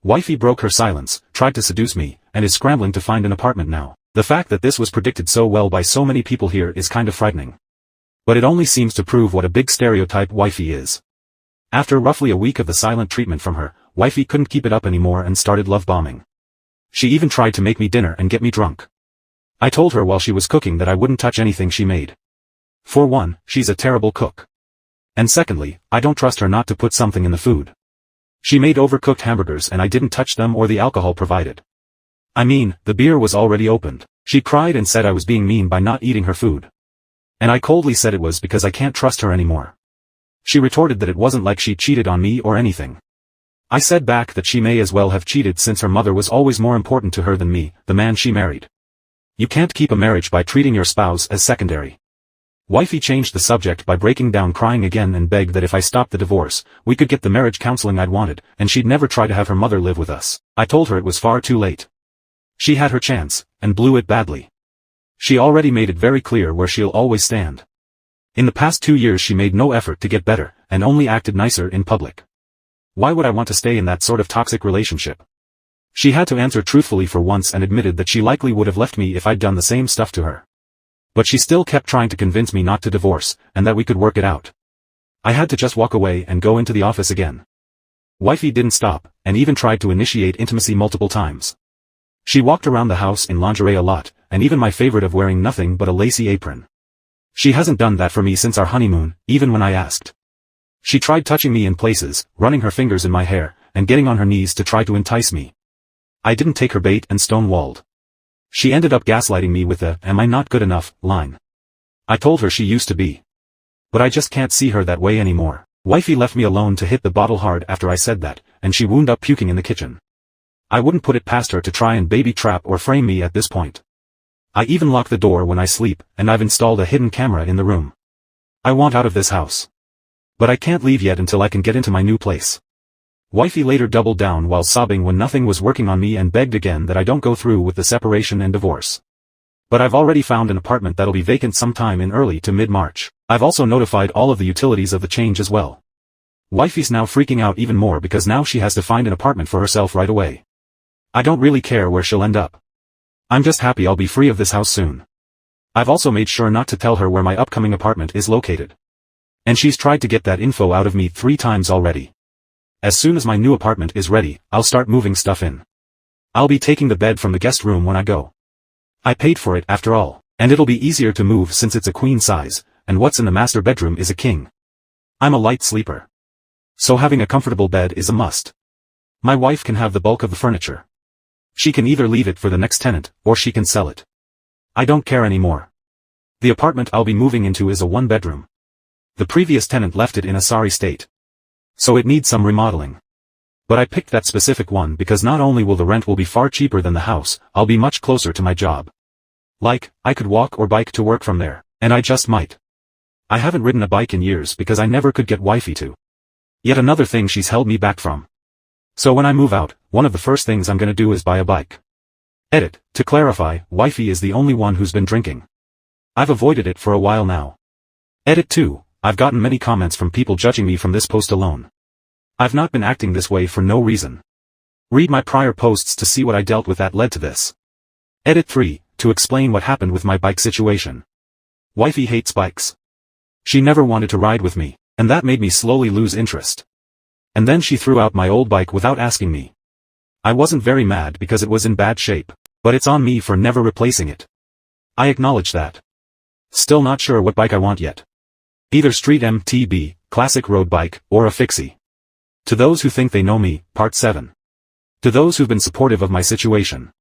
Wifey broke her silence, tried to seduce me, and is scrambling to find an apartment now. The fact that this was predicted so well by so many people here is kind of frightening. But it only seems to prove what a big stereotype wifey is. After roughly a week of the silent treatment from her, wifey couldn't keep it up anymore and started love bombing. She even tried to make me dinner and get me drunk. I told her while she was cooking that I wouldn't touch anything she made. For one, she's a terrible cook. And secondly, I don't trust her not to put something in the food. She made overcooked hamburgers and I didn't touch them or the alcohol provided. I mean, the beer was already opened. She cried and said I was being mean by not eating her food. And I coldly said it was because I can't trust her anymore. She retorted that it wasn't like she cheated on me or anything. I said back that she may as well have cheated since her mother was always more important to her than me, the man she married. You can't keep a marriage by treating your spouse as secondary. Wifey changed the subject by breaking down crying again and begged that if I stopped the divorce, we could get the marriage counseling I'd wanted, and she'd never try to have her mother live with us. I told her it was far too late. She had her chance, and blew it badly. She already made it very clear where she'll always stand. In the past 2 years she made no effort to get better, and only acted nicer in public. Why would I want to stay in that sort of toxic relationship? She had to answer truthfully for once and admitted that she likely would have left me if I'd done the same stuff to her. But she still kept trying to convince me not to divorce, and that we could work it out. I had to just walk away and go into the office again. Wifey didn't stop, and even tried to initiate intimacy multiple times. She walked around the house in lingerie a lot, and even my favorite of wearing nothing but a lacy apron. She hasn't done that for me since our honeymoon, even when I asked. She tried touching me in places, running her fingers in my hair, and getting on her knees to try to entice me. I didn't take her bait and stonewalled. She ended up gaslighting me with the "am I not good enough" line. I told her she used to be. But I just can't see her that way anymore. Wifey left me alone to hit the bottle hard after I said that, and she wound up puking in the kitchen. I wouldn't put it past her to try and baby trap or frame me at this point. I even lock the door when I sleep, and I've installed a hidden camera in the room. I want out of this house. But I can't leave yet until I can get into my new place. Wifey later doubled down while sobbing when nothing was working on me and begged again that I don't go through with the separation and divorce. But I've already found an apartment that'll be vacant sometime in early to mid-March. I've also notified all of the utilities of the change as well. Wifey's now freaking out even more because now she has to find an apartment for herself right away. I don't really care where she'll end up. I'm just happy I'll be free of this house soon. I've also made sure not to tell her where my upcoming apartment is located. And she's tried to get that info out of me 3 times already. As soon as my new apartment is ready, I'll start moving stuff in. I'll be taking the bed from the guest room when I go. I paid for it after all, and it'll be easier to move since it's a queen size, and what's in the master bedroom is a king. I'm a light sleeper. So having a comfortable bed is a must. My wife can have the bulk of the furniture. She can either leave it for the next tenant, or she can sell it. I don't care anymore. The apartment I'll be moving into is a 1-bedroom. The previous tenant left it in a sorry state. So it needs some remodeling. But I picked that specific one because not only will the rent will be far cheaper than the house, I'll be much closer to my job. Like, I could walk or bike to work from there, and I just might. I haven't ridden a bike in years because I never could get wifey to. Yet another thing she's held me back from. So when I move out, one of the first things I'm gonna do is buy a bike. Edit, to clarify, wifey is the only one who's been drinking. I've avoided it for a while now. Edit 2. I've gotten many comments from people judging me from this post alone. I've not been acting this way for no reason. Read my prior posts to see what I dealt with that led to this. Edit 3, to explain what happened with my bike situation. Wifey hates bikes. She never wanted to ride with me, and that made me slowly lose interest. And then she threw out my old bike without asking me. I wasn't very mad because it was in bad shape, but it's on me for never replacing it. I acknowledge that. Still not sure what bike I want yet. Either Street MTB, classic road bike, or a fixie. To those who think they know me, Part 7. To those who've been supportive of my situation.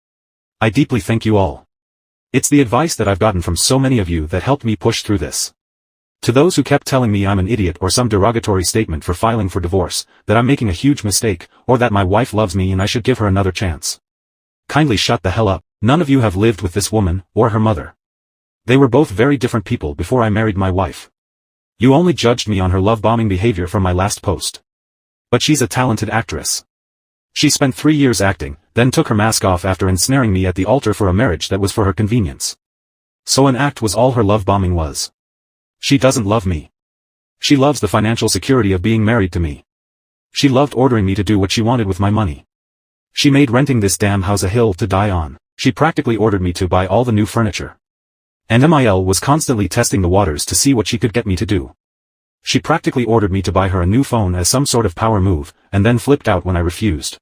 I deeply thank you all. It's the advice that I've gotten from so many of you that helped me push through this. To those who kept telling me I'm an idiot or some derogatory statement for filing for divorce, that I'm making a huge mistake, or that my wife loves me and I should give her another chance. Kindly shut the hell up. None of you have lived with this woman, or her mother. They were both very different people before I married my wife. You only judged me on her love-bombing behavior from my last post. But she's a talented actress. She spent 3 years acting, then took her mask off after ensnaring me at the altar for a marriage that was for her convenience. So an act was all her love-bombing was. She doesn't love me. She loves the financial security of being married to me. She loved ordering me to do what she wanted with my money. She made renting this damn house a hill to die on. She practically ordered me to buy all the new furniture. And MIL was constantly testing the waters to see what she could get me to do. She practically ordered me to buy her a new phone as some sort of power move, and then flipped out when I refused.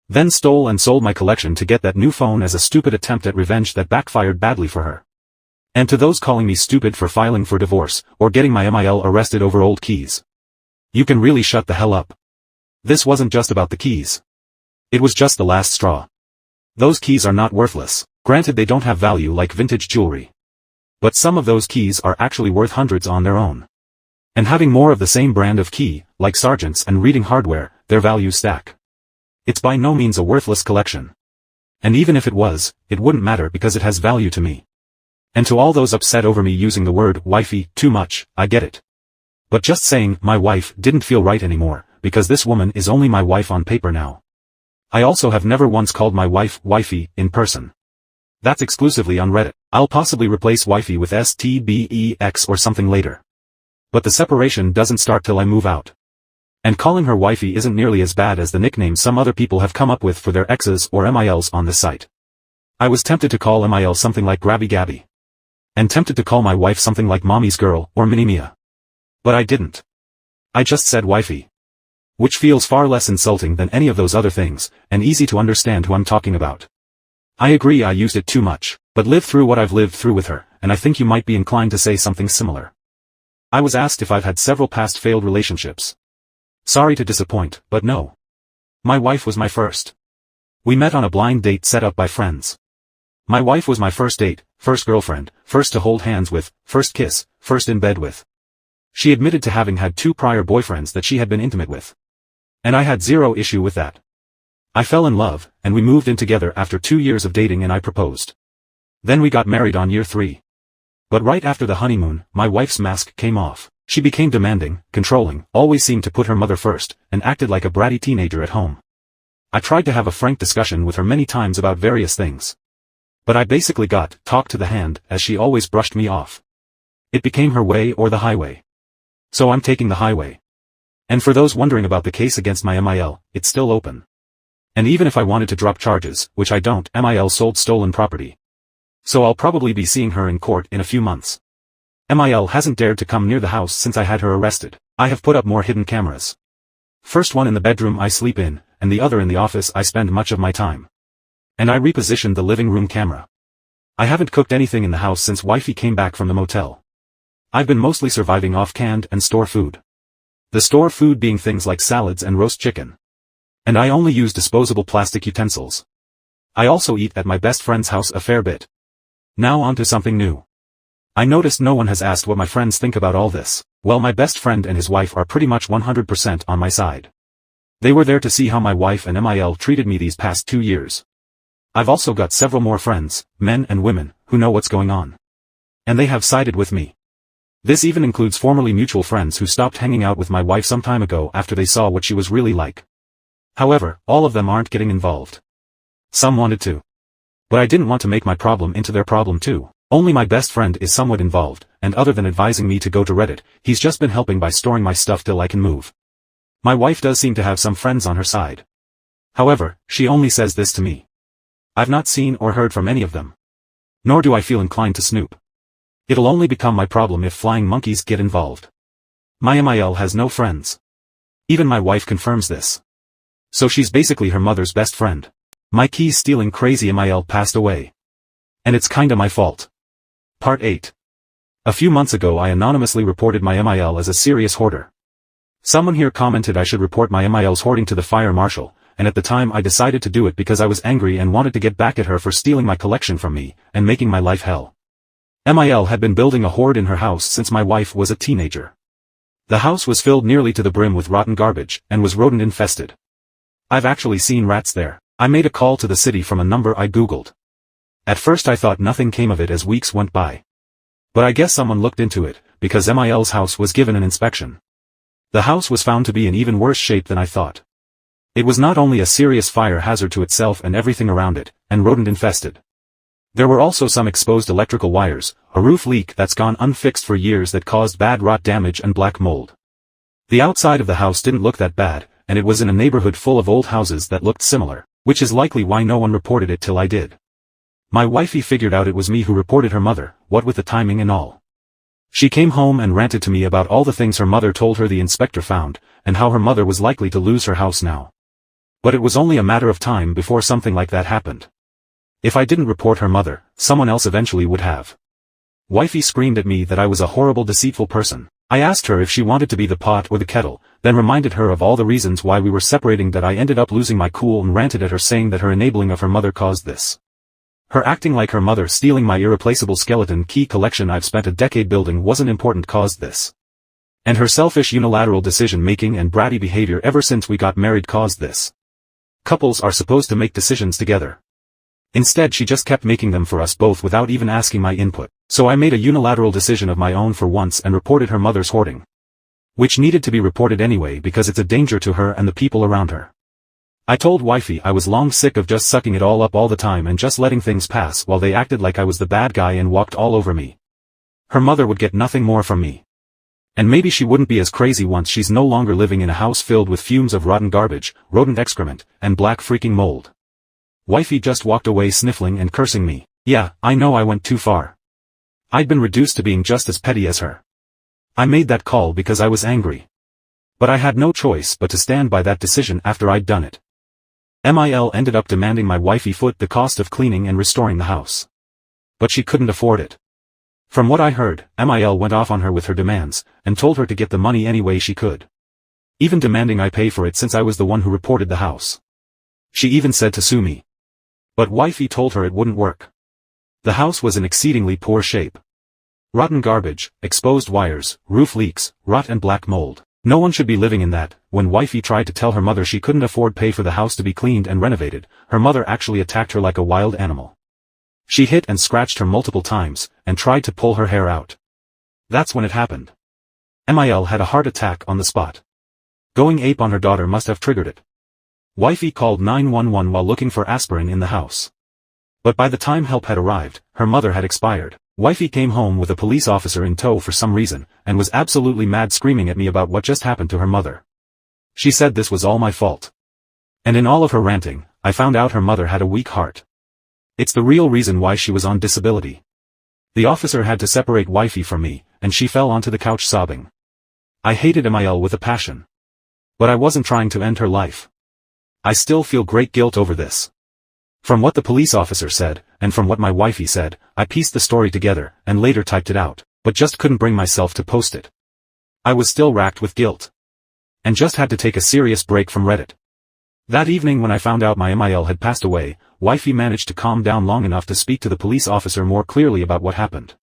Then stole and sold my collection to get that new phone as a stupid attempt at revenge that backfired badly for her. And to those calling me stupid for filing for divorce, or getting my MIL arrested over old keys. You can really shut the hell up. This wasn't just about the keys. It was just the last straw. Those keys are not worthless. Granted, they don't have value like vintage jewelry. But some of those keys are actually worth hundreds on their own. And having more of the same brand of key, like Sargent's and Reading hardware, their values stack. It's by no means a worthless collection. And even if it was, it wouldn't matter because it has value to me. And to all those upset over me using the word wifey too much, I get it. But just saying my wife didn't feel right anymore, because this woman is only my wife on paper now. I also have never once called my wife wifey in person. That's exclusively on Reddit. I'll possibly replace wifey with STBEX or something later. But the separation doesn't start till I move out. And calling her wifey isn't nearly as bad as the nickname some other people have come up with for their exes or MILs on this site. I was tempted to call MIL something like Grabby Gabby. And tempted to call my wife something like Mommy's Girl or Mini-Mia. But I didn't. I just said wifey. Which feels far less insulting than any of those other things, and easy to understand who I'm talking about. I agree I used it too much, but lived through what I've lived through with her, and I think you might be inclined to say something similar. I was asked if I've had several past failed relationships. Sorry to disappoint, but no. My wife was my first. We met on a blind date set up by friends. My wife was my first date, first girlfriend, first to hold hands with, first kiss, first in bed with. She admitted to having had 2 prior boyfriends that she had been intimate with. And I had zero issue with that. I fell in love, and we moved in together after 2 years of dating and I proposed. Then we got married on year 3. But right after the honeymoon, my wife's mask came off. She became demanding, controlling, always seemed to put her mother first, and acted like a bratty teenager at home. I tried to have a frank discussion with her many times about various things. But I basically got talked to the hand, as she always brushed me off. It became her way or the highway. So I'm taking the highway. And for those wondering about the case against my MIL, it's still open. And even if I wanted to drop charges, which I don't, MIL sold stolen property. So I'll probably be seeing her in court in a few months. MIL hasn't dared to come near the house since I had her arrested. I have put up more hidden cameras. First one in the bedroom I sleep in, and the other in the office I spend much of my time. And I repositioned the living room camera. I haven't cooked anything in the house since wifey came back from the motel. I've been mostly surviving off canned and store food. The store food being things like salads and roast chicken. And I only use disposable plastic utensils. I also eat at my best friend's house a fair bit. Now on to something new. I noticed no one has asked what my friends think about all this. Well, my best friend and his wife are pretty much 100% on my side. They were there to see how my wife and MIL treated me these past 2 years. I've also got several more friends, men and women, who know what's going on. And they have sided with me. This even includes formerly mutual friends who stopped hanging out with my wife some time ago after they saw what she was really like. However, all of them aren't getting involved. Some wanted to. But I didn't want to make my problem into their problem too. Only my best friend is somewhat involved, and other than advising me to go to Reddit, he's just been helping by storing my stuff till I can move. My wife does seem to have some friends on her side. However, she only says this to me. I've not seen or heard from any of them. Nor do I feel inclined to snoop. It'll only become my problem if flying monkeys get involved. My MIL has no friends. Even my wife confirms this. So she's basically her mother's best friend. My keys stealing crazy MIL passed away. And it's kinda my fault. Part 8. A few months ago I anonymously reported my MIL as a serious hoarder. Someone here commented I should report my MIL's hoarding to the fire marshal, and at the time I decided to do it because I was angry and wanted to get back at her for stealing my collection from me, and making my life hell. MIL had been building a hoard in her house since my wife was a teenager. The house was filled nearly to the brim with rotten garbage, and was rodent-infested. I've actually seen rats there. I made a call to the city from a number I googled. At first I thought nothing came of it as weeks went by. But I guess someone looked into it, because MIL's house was given an inspection. The house was found to be in even worse shape than I thought. It was not only a serious fire hazard to itself and everything around it, and rodent-infested. There were also some exposed electrical wires, a roof leak that's gone unfixed for years that caused bad rot damage and black mold. The outside of the house didn't look that bad, and it was in a neighborhood full of old houses that looked similar, which is likely why no one reported it till I did. My wifey figured out it was me who reported her mother, what with the timing and all. She came home and ranted to me about all the things her mother told her the inspector found, and how her mother was likely to lose her house now. But it was only a matter of time before something like that happened. If I didn't report her mother, someone else eventually would have. Wifey screamed at me that I was a horrible deceitful person. I asked her if she wanted to be the pot or the kettle, then reminded her of all the reasons why we were separating that I ended up losing my cool and ranted at her saying that her enabling of her mother caused this. Her acting like her mother stealing my irreplaceable skeleton key collection I've spent a decade building wasn't important caused this. And her selfish unilateral decision-making and bratty behavior ever since we got married caused this. Couples are supposed to make decisions together. Instead she just kept making them for us both without even asking my input, so I made a unilateral decision of my own for once and reported her mother's hoarding. Which needed to be reported anyway because it's a danger to her and the people around her. I told wifey I was long sick of just sucking it all up all the time and just letting things pass while they acted like I was the bad guy and walked all over me. Her mother would get nothing more from me. And maybe she wouldn't be as crazy once she's no longer living in a house filled with fumes of rotten garbage, rodent excrement, and black freaking mold. Wifey just walked away sniffling and cursing me. Yeah, I know I went too far. I'd been reduced to being just as petty as her. I made that call because I was angry. But I had no choice but to stand by that decision after I'd done it. MIL ended up demanding my wifey foot the cost of cleaning and restoring the house. But she couldn't afford it. From what I heard, MIL went off on her with her demands, and told her to get the money any way she could. Even demanding I pay for it since I was the one who reported the house. She even said to sue me. But wifey told her it wouldn't work. The house was in exceedingly poor shape. Rotten garbage, exposed wires, roof leaks, rot and black mold. No one should be living in that. When wifey tried to tell her mother she couldn't afford pay for the house to be cleaned and renovated, her mother actually attacked her like a wild animal. She hit and scratched her multiple times, and tried to pull her hair out. That's when it happened. MIL had a heart attack on the spot. Going ape on her daughter must have triggered it. Wifey called 911 while looking for aspirin in the house. But by the time help had arrived, her mother had expired. Wifey came home with a police officer in tow for some reason, and was absolutely mad screaming at me about what just happened to her mother. She said this was all my fault. And in all of her ranting, I found out her mother had a weak heart. It's the real reason why she was on disability. The officer had to separate wifey from me, and she fell onto the couch sobbing. I hated MIL with a passion. But I wasn't trying to end her life. I still feel great guilt over this. From what the police officer said, and from what my wifey said, I pieced the story together, and later typed it out, but just couldn't bring myself to post it. I was still racked with guilt. And just had to take a serious break from Reddit. That evening when I found out my MIL had passed away, wifey managed to calm down long enough to speak to the police officer more clearly about what happened.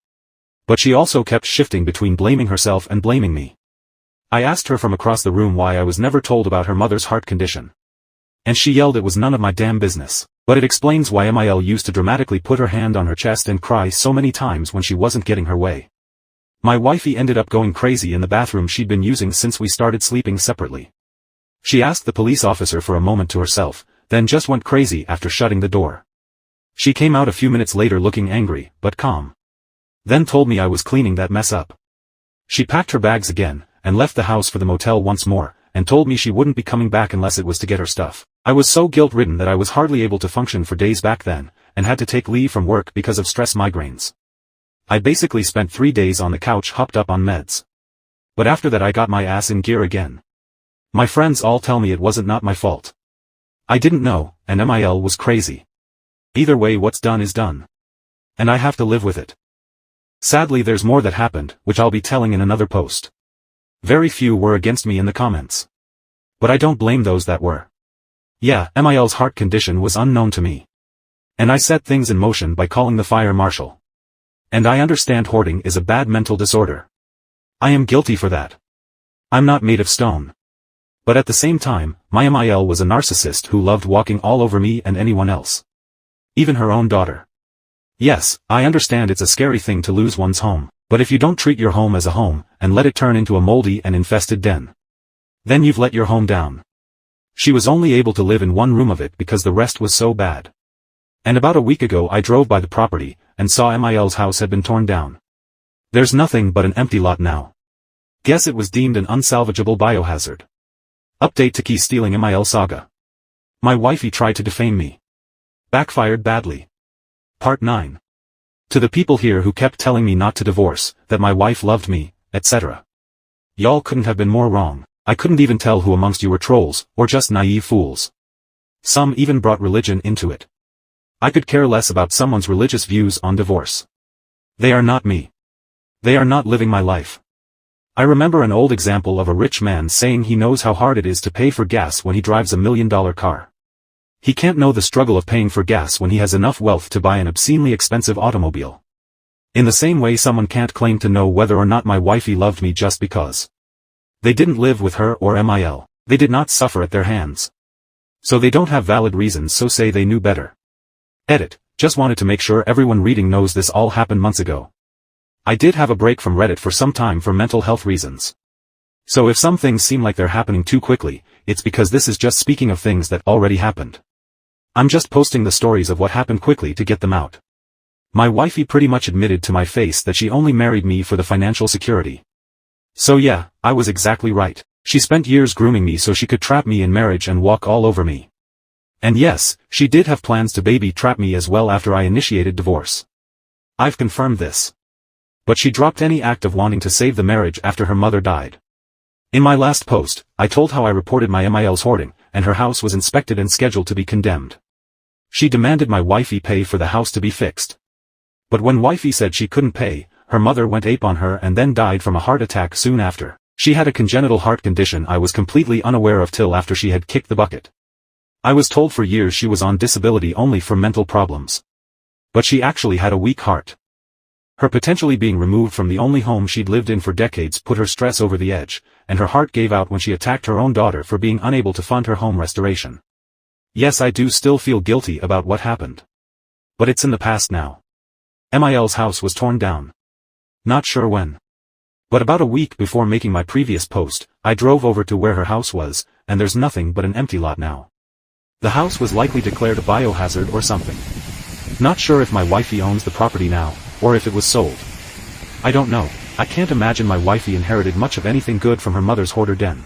But she also kept shifting between blaming herself and blaming me. I asked her from across the room why I was never told about her mother's heart condition. And she yelled it was none of my damn business. But it explains why MIL used to dramatically put her hand on her chest and cry so many times when she wasn't getting her way. My wifey ended up going crazy in the bathroom she'd been using since we started sleeping separately. She asked the police officer for a moment to herself, then just went crazy after shutting the door. She came out a few minutes later looking angry, but calm. Then told me I was cleaning that mess up. She packed her bags again, and left the house for the motel once more, and told me she wouldn't be coming back unless it was to get her stuff. I was so guilt-ridden that I was hardly able to function for days back then, and had to take leave from work because of stress migraines. I basically spent 3 days on the couch hopped up on meds. But after that I got my ass in gear again. My friends all tell me it wasn't not my fault. I didn't know, and MIL was crazy. Either way what's done is done. And I have to live with it. Sadly there's more that happened, which I'll be telling in another post. Very few were against me in the comments. But I don't blame those that were. Yeah, MIL's heart condition was unknown to me. And I set things in motion by calling the fire marshal. And I understand hoarding is a bad mental disorder. I am guilty for that. I'm not made of stone. But at the same time, my MIL was a narcissist who loved walking all over me and anyone else. Even her own daughter. Yes, I understand it's a scary thing to lose one's home, but if you don't treat your home as a home, and let it turn into a moldy and infested den, then you've let your home down. She was only able to live in one room of it because the rest was so bad. And about a week ago I drove by the property, and saw MIL's house had been torn down. There's nothing but an empty lot now. Guess it was deemed an unsalvageable biohazard. Update to key stealing MIL saga. My wifey tried to defame me. Backfired badly. Part 9. To the people here who kept telling me not to divorce, that my wife loved me, etc. Y'all couldn't have been more wrong. I couldn't even tell who amongst you were trolls, or just naive fools. Some even brought religion into it. I could care less about someone's religious views on divorce. They are not me. They are not living my life. I remember an old example of a rich man saying he knows how hard it is to pay for gas when he drives $1 million car. He can't know the struggle of paying for gas when he has enough wealth to buy an obscenely expensive automobile. In the same way, someone can't claim to know whether or not my wifey loved me just because they didn't live with her or MIL. They did not suffer at their hands. So they don't have valid reasons, so say they knew better. Edit. Just wanted to make sure everyone reading knows this all happened months ago. I did have a break from Reddit for some time for mental health reasons. So if some things seem like they're happening too quickly, it's because this is just speaking of things that already happened. I'm just posting the stories of what happened quickly to get them out. My wifey pretty much admitted to my face that she only married me for the financial security. So yeah, I was exactly right. She spent years grooming me so she could trap me in marriage and walk all over me. And yes, she did have plans to baby trap me as well after I initiated divorce. I've confirmed this. But she dropped any act of wanting to save the marriage after her mother died. In my last post, I told how I reported my MIL's hoarding, and her house was inspected and scheduled to be condemned. She demanded my wifey pay for the house to be fixed. But when wifey said she couldn't pay, her mother went ape on her and then died from a heart attack soon after. She had a congenital heart condition I was completely unaware of till after she had kicked the bucket. I was told for years she was on disability only for mental problems. But she actually had a weak heart. Her potentially being removed from the only home she'd lived in for decades put her stress over the edge, and her heart gave out when she attacked her own daughter for being unable to fund her home restoration. Yes, I do still feel guilty about what happened. But it's in the past now. MIL's house was torn down. Not sure when. But about a week before making my previous post, I drove over to where her house was, and there's nothing but an empty lot now. The house was likely declared a biohazard or something. Not sure if my wifey owns the property now, or if it was sold. I don't know. I can't imagine my wifey inherited much of anything good from her mother's hoarder den.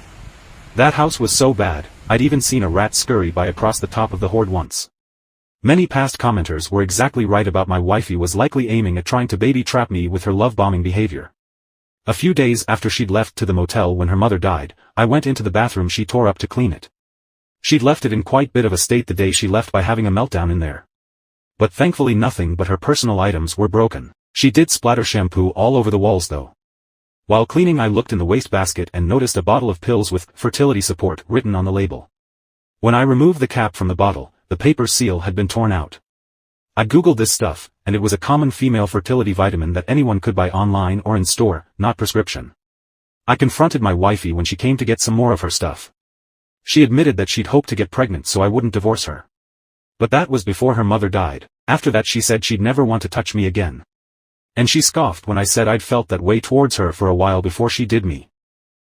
That house was so bad, I'd even seen a rat scurry by across the top of the hoard once. Many past commenters were exactly right about my wifey was likely aiming at trying to baby trap me with her love-bombing behavior. A few days after she'd left to the motel when her mother died, I went into the bathroom she tore up to clean it. She'd left it in quite a bit of a state the day she left by having a meltdown in there. But thankfully nothing but her personal items were broken. She did splatter shampoo all over the walls though. While cleaning I looked in the wastebasket and noticed a bottle of pills with fertility support written on the label. When I removed the cap from the bottle, the paper seal had been torn out. I googled this stuff, and it was a common female fertility vitamin that anyone could buy online or in store, not prescription. I confronted my wifey when she came to get some more of her stuff. She admitted that she'd hoped to get pregnant so I wouldn't divorce her. But that was before her mother died. After that she said she'd never want to touch me again. And she scoffed when I said I'd felt that way towards her for a while before she did me.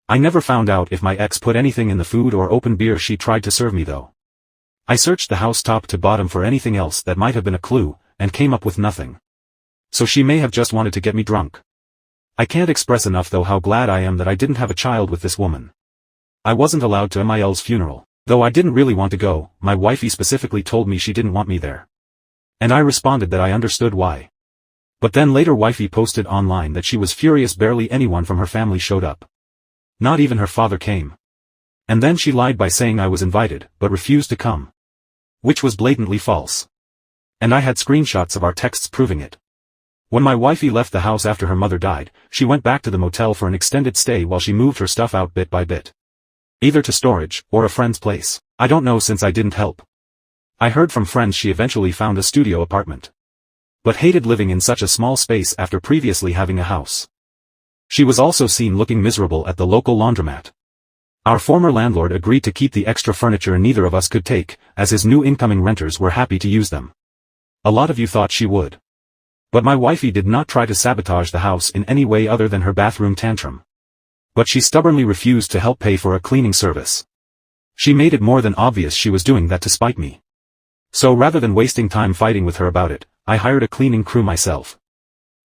I never found out if my ex put anything in the food or open beer she tried to serve me though. I searched the house top to bottom for anything else that might have been a clue, and came up with nothing. So she may have just wanted to get me drunk. I can't express enough though how glad I am that I didn't have a child with this woman. I wasn't allowed to MIL's funeral. Though I didn't really want to go, my wifey specifically told me she didn't want me there. And I responded that I understood why. But then later wifey posted online that she was furious barely anyone from her family showed up. Not even her father came. And then she lied by saying I was invited, but refused to come. Which was blatantly false. And I had screenshots of our texts proving it. When my wifey left the house after her mother died, she went back to the motel for an extended stay while she moved her stuff out bit by bit. Either to storage, or a friend's place. I don't know since I didn't help. I heard from friends she eventually found a studio apartment. but hated living in such a small space after previously having a house. She was also seen looking miserable at the local laundromat. Our former landlord agreed to keep the extra furniture neither of us could take, as his new incoming renters were happy to use them. A lot of you thought she would. But my wifey did not try to sabotage the house in any way other than her bathroom tantrum. But she stubbornly refused to help pay for a cleaning service. She made it more than obvious she was doing that to spite me. So rather than wasting time fighting with her about it, I hired a cleaning crew myself.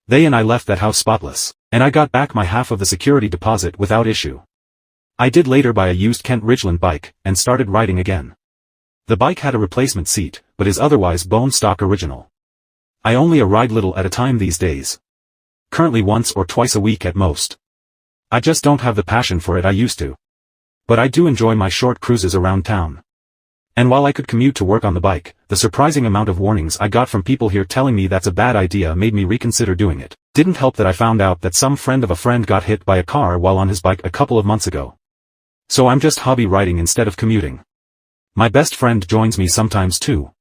They and I left that house spotless, and I got back my half of the security deposit without issue. I did later buy a used Kent Ridgeland bike, and started riding again. The bike had a replacement seat, but is otherwise bone stock original. I only ride little at a time these days. Currently once or twice a week at most. I just don't have the passion for it I used to. But I do enjoy my short cruises around town. And while I could commute to work on the bike, the surprising amount of warnings I got from people here telling me that's a bad idea made me reconsider doing it. Didn't help that I found out that some friend of a friend got hit by a car while on his bike a couple of months ago. So I'm just hobby riding instead of commuting. My best friend joins me sometimes too.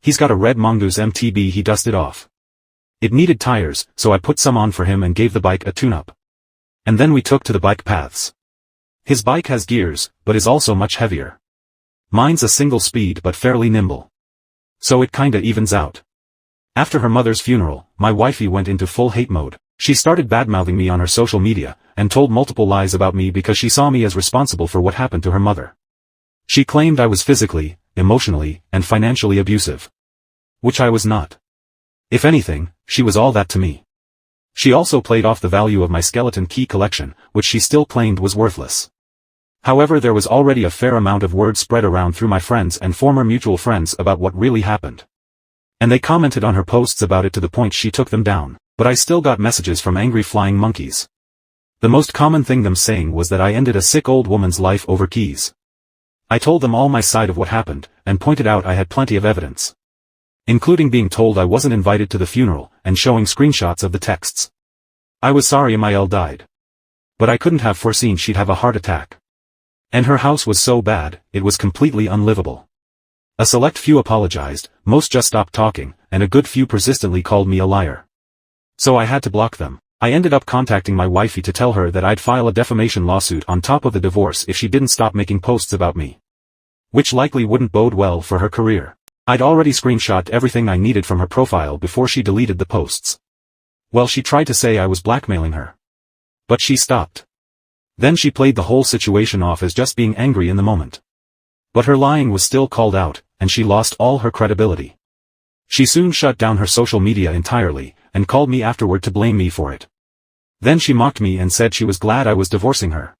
He's got a red Mongoose MTB he dusted off. It needed tires, so I put some on for him and gave the bike a tune-up. And then we took to the bike paths. His bike has gears, but is also much heavier. Mine's a single speed but fairly nimble. So it kinda evens out. After her mother's funeral, my wifey went into full hate mode. She started badmouthing me on her social media, and told multiple lies about me because she saw me as responsible for what happened to her mother. She claimed I was physically, emotionally, and financially abusive. Which I was not. If anything, she was all that to me. She also played off the value of my skeleton key collection, which she still claimed was worthless. However, there was already a fair amount of word spread around through my friends and former mutual friends about what really happened. And they commented on her posts about it to the point she took them down, but I still got messages from angry flying monkeys. The most common thing them saying was that I ended a sick old woman's life over keys. I told them all my side of what happened, and pointed out I had plenty of evidence. Including being told I wasn't invited to the funeral, and showing screenshots of the texts. I was sorry Amiel died. But I couldn't have foreseen she'd have a heart attack. And her house was so bad, it was completely unlivable. A select few apologized, most just stopped talking, and a good few persistently called me a liar. So I had to block them. I ended up contacting my wifey to tell her that I'd file a defamation lawsuit on top of the divorce if she didn't stop making posts about me. Which likely wouldn't bode well for her career. I'd already screenshot everything I needed from her profile before she deleted the posts. Well, she tried to say I was blackmailing her. But she stopped. Then she played the whole situation off as just being angry in the moment. But her lying was still called out, and she lost all her credibility. She soon shut down her social media entirely, and called me afterward to blame me for it. Then she mocked me and said she was glad I was divorcing her.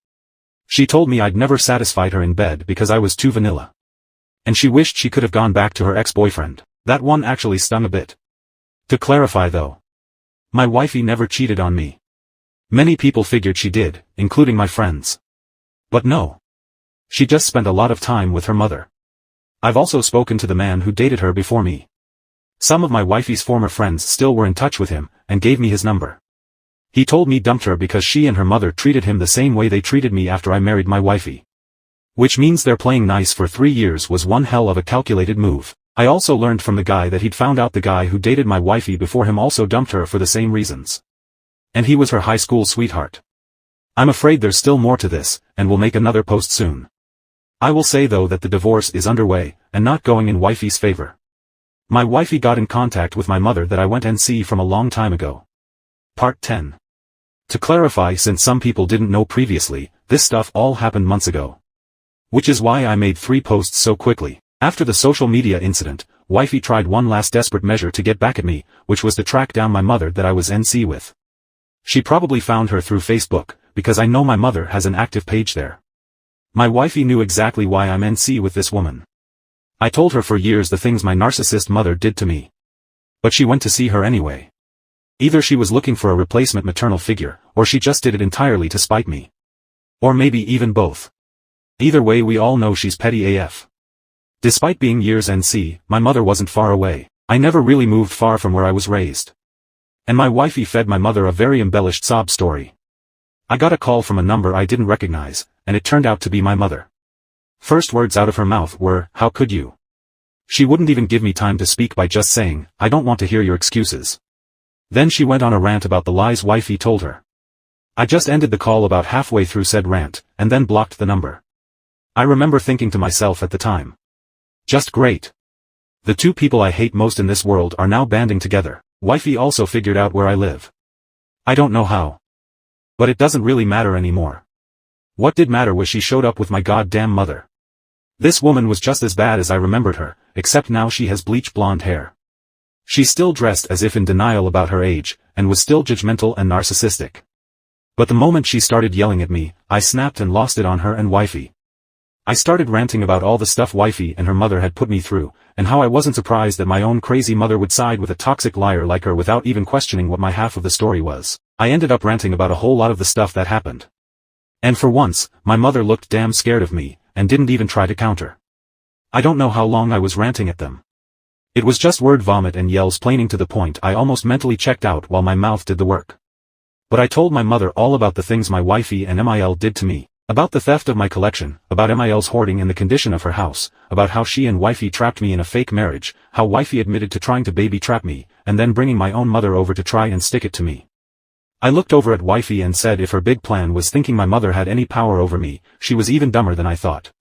She told me I'd never satisfied her in bed because I was too vanilla. And she wished she could have gone back to her ex-boyfriend. That one actually stung a bit. To clarify though, my wifey never cheated on me. Many people figured she did, including my friends. But no. She just spent a lot of time with her mother. I've also spoken to the man who dated her before me. Some of my wifey's former friends still were in touch with him, and gave me his number. He told me dumped her because she and her mother treated him the same way they treated me after I married my wifey. Which means their playing nice for 3 years was one hell of a calculated move. I also learned from the guy that he'd found out the guy who dated my wifey before him also dumped her for the same reasons. And he was her high school sweetheart. I'm afraid there's still more to this, and will make another post soon. I will say though that the divorce is underway, and not going in wifey's favor. My wifey got in contact with my mother that I went NC from a long time ago. Part 10. To clarify, since some people didn't know previously, this stuff all happened months ago. Which is why I made 3 posts so quickly. After the social media incident, wifey tried one last desperate measure to get back at me, which was to track down my mother that I was NC with. She probably found her through Facebook, because I know my mother has an active page there. My wifey knew exactly why I'm NC with this woman. I told her for years the things my narcissist mother did to me. But she went to see her anyway. Either she was looking for a replacement maternal figure, or she just did it entirely to spite me. Or maybe even both. Either way, we all know she's petty AF. Despite being years NC, my mother wasn't far away. I never really moved far from where I was raised. And my wifey fed my mother a very embellished sob story. I got a call from a number I didn't recognize, and it turned out to be my mother. First words out of her mouth were, "How could you?" She wouldn't even give me time to speak by just saying, "I don't want to hear your excuses." Then she went on a rant about the lies wifey told her. I just ended the call about halfway through said rant, and then blocked the number. I remember thinking to myself at the time. Just great. The two people I hate most in this world are now banding together. Wifey also figured out where I live. I don't know how. But it doesn't really matter anymore. What did matter was she showed up with my goddamn mother. This woman was just as bad as I remembered her, except now she has bleach blonde hair. She still dressed as if in denial about her age, and was still judgmental and narcissistic. But the moment she started yelling at me, I snapped and lost it on her and wifey. I started ranting about all the stuff wifey and her mother had put me through, and how I wasn't surprised that my own crazy mother would side with a toxic liar like her without even questioning what my half of the story was. I ended up ranting about a whole lot of the stuff that happened. And for once, my mother looked damn scared of me, and didn't even try to counter. I don't know how long I was ranting at them. It was just word vomit and yells planing to the point I almost mentally checked out while my mouth did the work. But I told my mother all about the things my wifey and MIL did to me, about the theft of my collection, about MIL's hoarding and the condition of her house, about how she and wifey trapped me in a fake marriage, how wifey admitted to trying to baby trap me, and then bringing my own mother over to try and stick it to me. I looked over at wifey and said if her big plan was thinking my mother had any power over me, she was even dumber than I thought.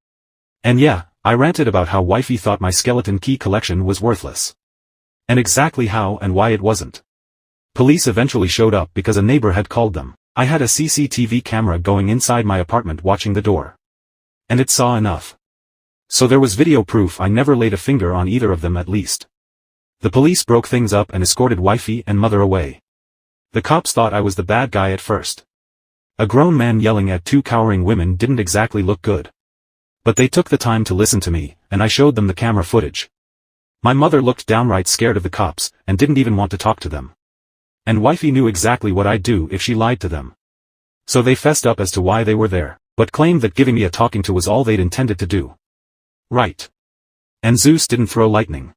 And yeah, I ranted about how wifey thought my skeleton key collection was worthless. And exactly how and why it wasn't. Police eventually showed up because a neighbor had called them. I had a CCTV camera going inside my apartment watching the door. And it saw enough. So there was video proof I never laid a finger on either of them at least. The police broke things up and escorted wifey and mother away. The cops thought I was the bad guy at first. A grown man yelling at two cowering women didn't exactly look good. But they took the time to listen to me, and I showed them the camera footage. My mother looked downright scared of the cops, and didn't even want to talk to them. And wifey knew exactly what I'd do if she lied to them. So they fessed up as to why they were there, but claimed that giving me a talking to was all they'd intended to do. Right. And Zeus didn't throw lightning.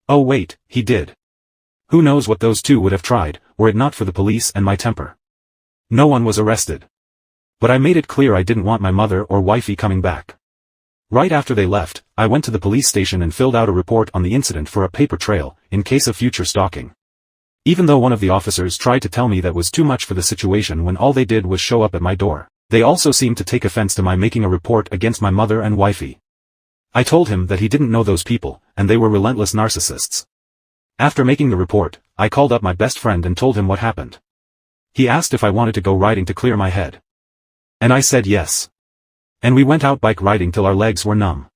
Oh wait, he did. Who knows what those two would have tried, were it not for the police and my temper. No one was arrested. But I made it clear I didn't want my mother or wifey coming back. Right after they left, I went to the police station and filled out a report on the incident for a paper trail, in case of future stalking. Even though one of the officers tried to tell me that was too much for the situation when all they did was show up at my door, they also seemed to take offense to my making a report against my mother and wifey. I told him that he didn't know those people, and they were relentless narcissists. After making the report, I called up my best friend and told him what happened. He asked if I wanted to go riding to clear my head. And I said yes. And we went out bike riding till our legs were numb.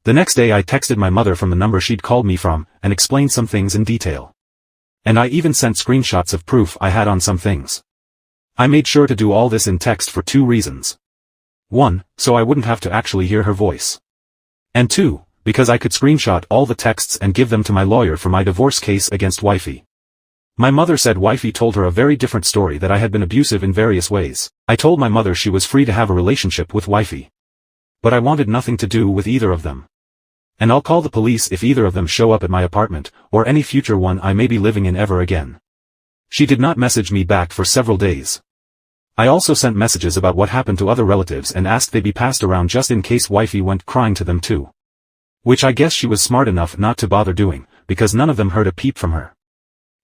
The next day I texted my mother from the number she'd called me from, and explained some things in detail. And I even sent screenshots of proof I had on some things. I made sure to do all this in text for two reasons. 1, so I wouldn't have to actually hear her voice. And 2, because I could screenshot all the texts and give them to my lawyer for my divorce case against wifey. My mother said wifey told her a very different story, that I had been abusive in various ways. I told my mother she was free to have a relationship with wifey. But I wanted nothing to do with either of them. And I'll call the police if either of them show up at my apartment, or any future one I may be living in ever again. She did not message me back for several days. I also sent messages about what happened to other relatives and asked they be passed around just in case wifey went crying to them too. Which I guess she was smart enough not to bother doing, because none of them heard a peep from her.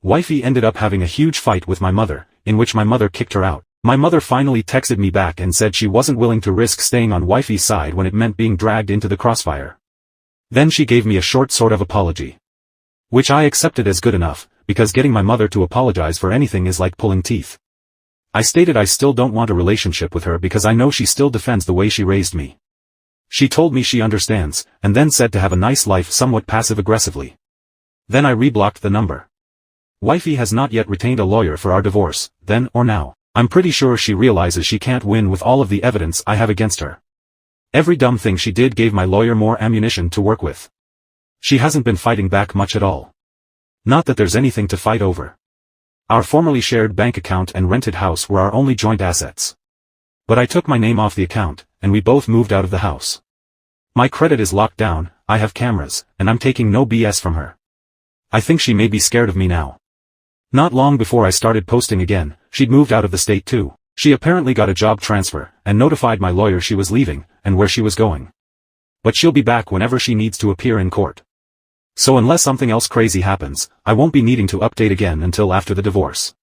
Wifey ended up having a huge fight with my mother, in which my mother kicked her out. My mother finally texted me back and said she wasn't willing to risk staying on wifey's side when it meant being dragged into the crossfire. Then she gave me a short sort of apology. Which I accepted as good enough, because getting my mother to apologize for anything is like pulling teeth. I stated I still don't want a relationship with her because I know she still defends the way she raised me. She told me she understands, and then said to have a nice life somewhat passive-aggressively. Then I reblocked the number. Wifey has not yet retained a lawyer for our divorce, then or now. I'm pretty sure she realizes she can't win with all of the evidence I have against her. Every dumb thing she did gave my lawyer more ammunition to work with. She hasn't been fighting back much at all. Not that there's anything to fight over. Our formerly shared bank account and rented house were our only joint assets. But I took my name off the account, and we both moved out of the house. My credit is locked down, I have cameras, and I'm taking no BS from her. I think she may be scared of me now. Not long before I started posting again, she'd moved out of the state too. She apparently got a job transfer, and notified my lawyer she was leaving, and where she was going. But she'll be back whenever she needs to appear in court. So unless something else crazy happens, I won't be needing to update again until after the divorce.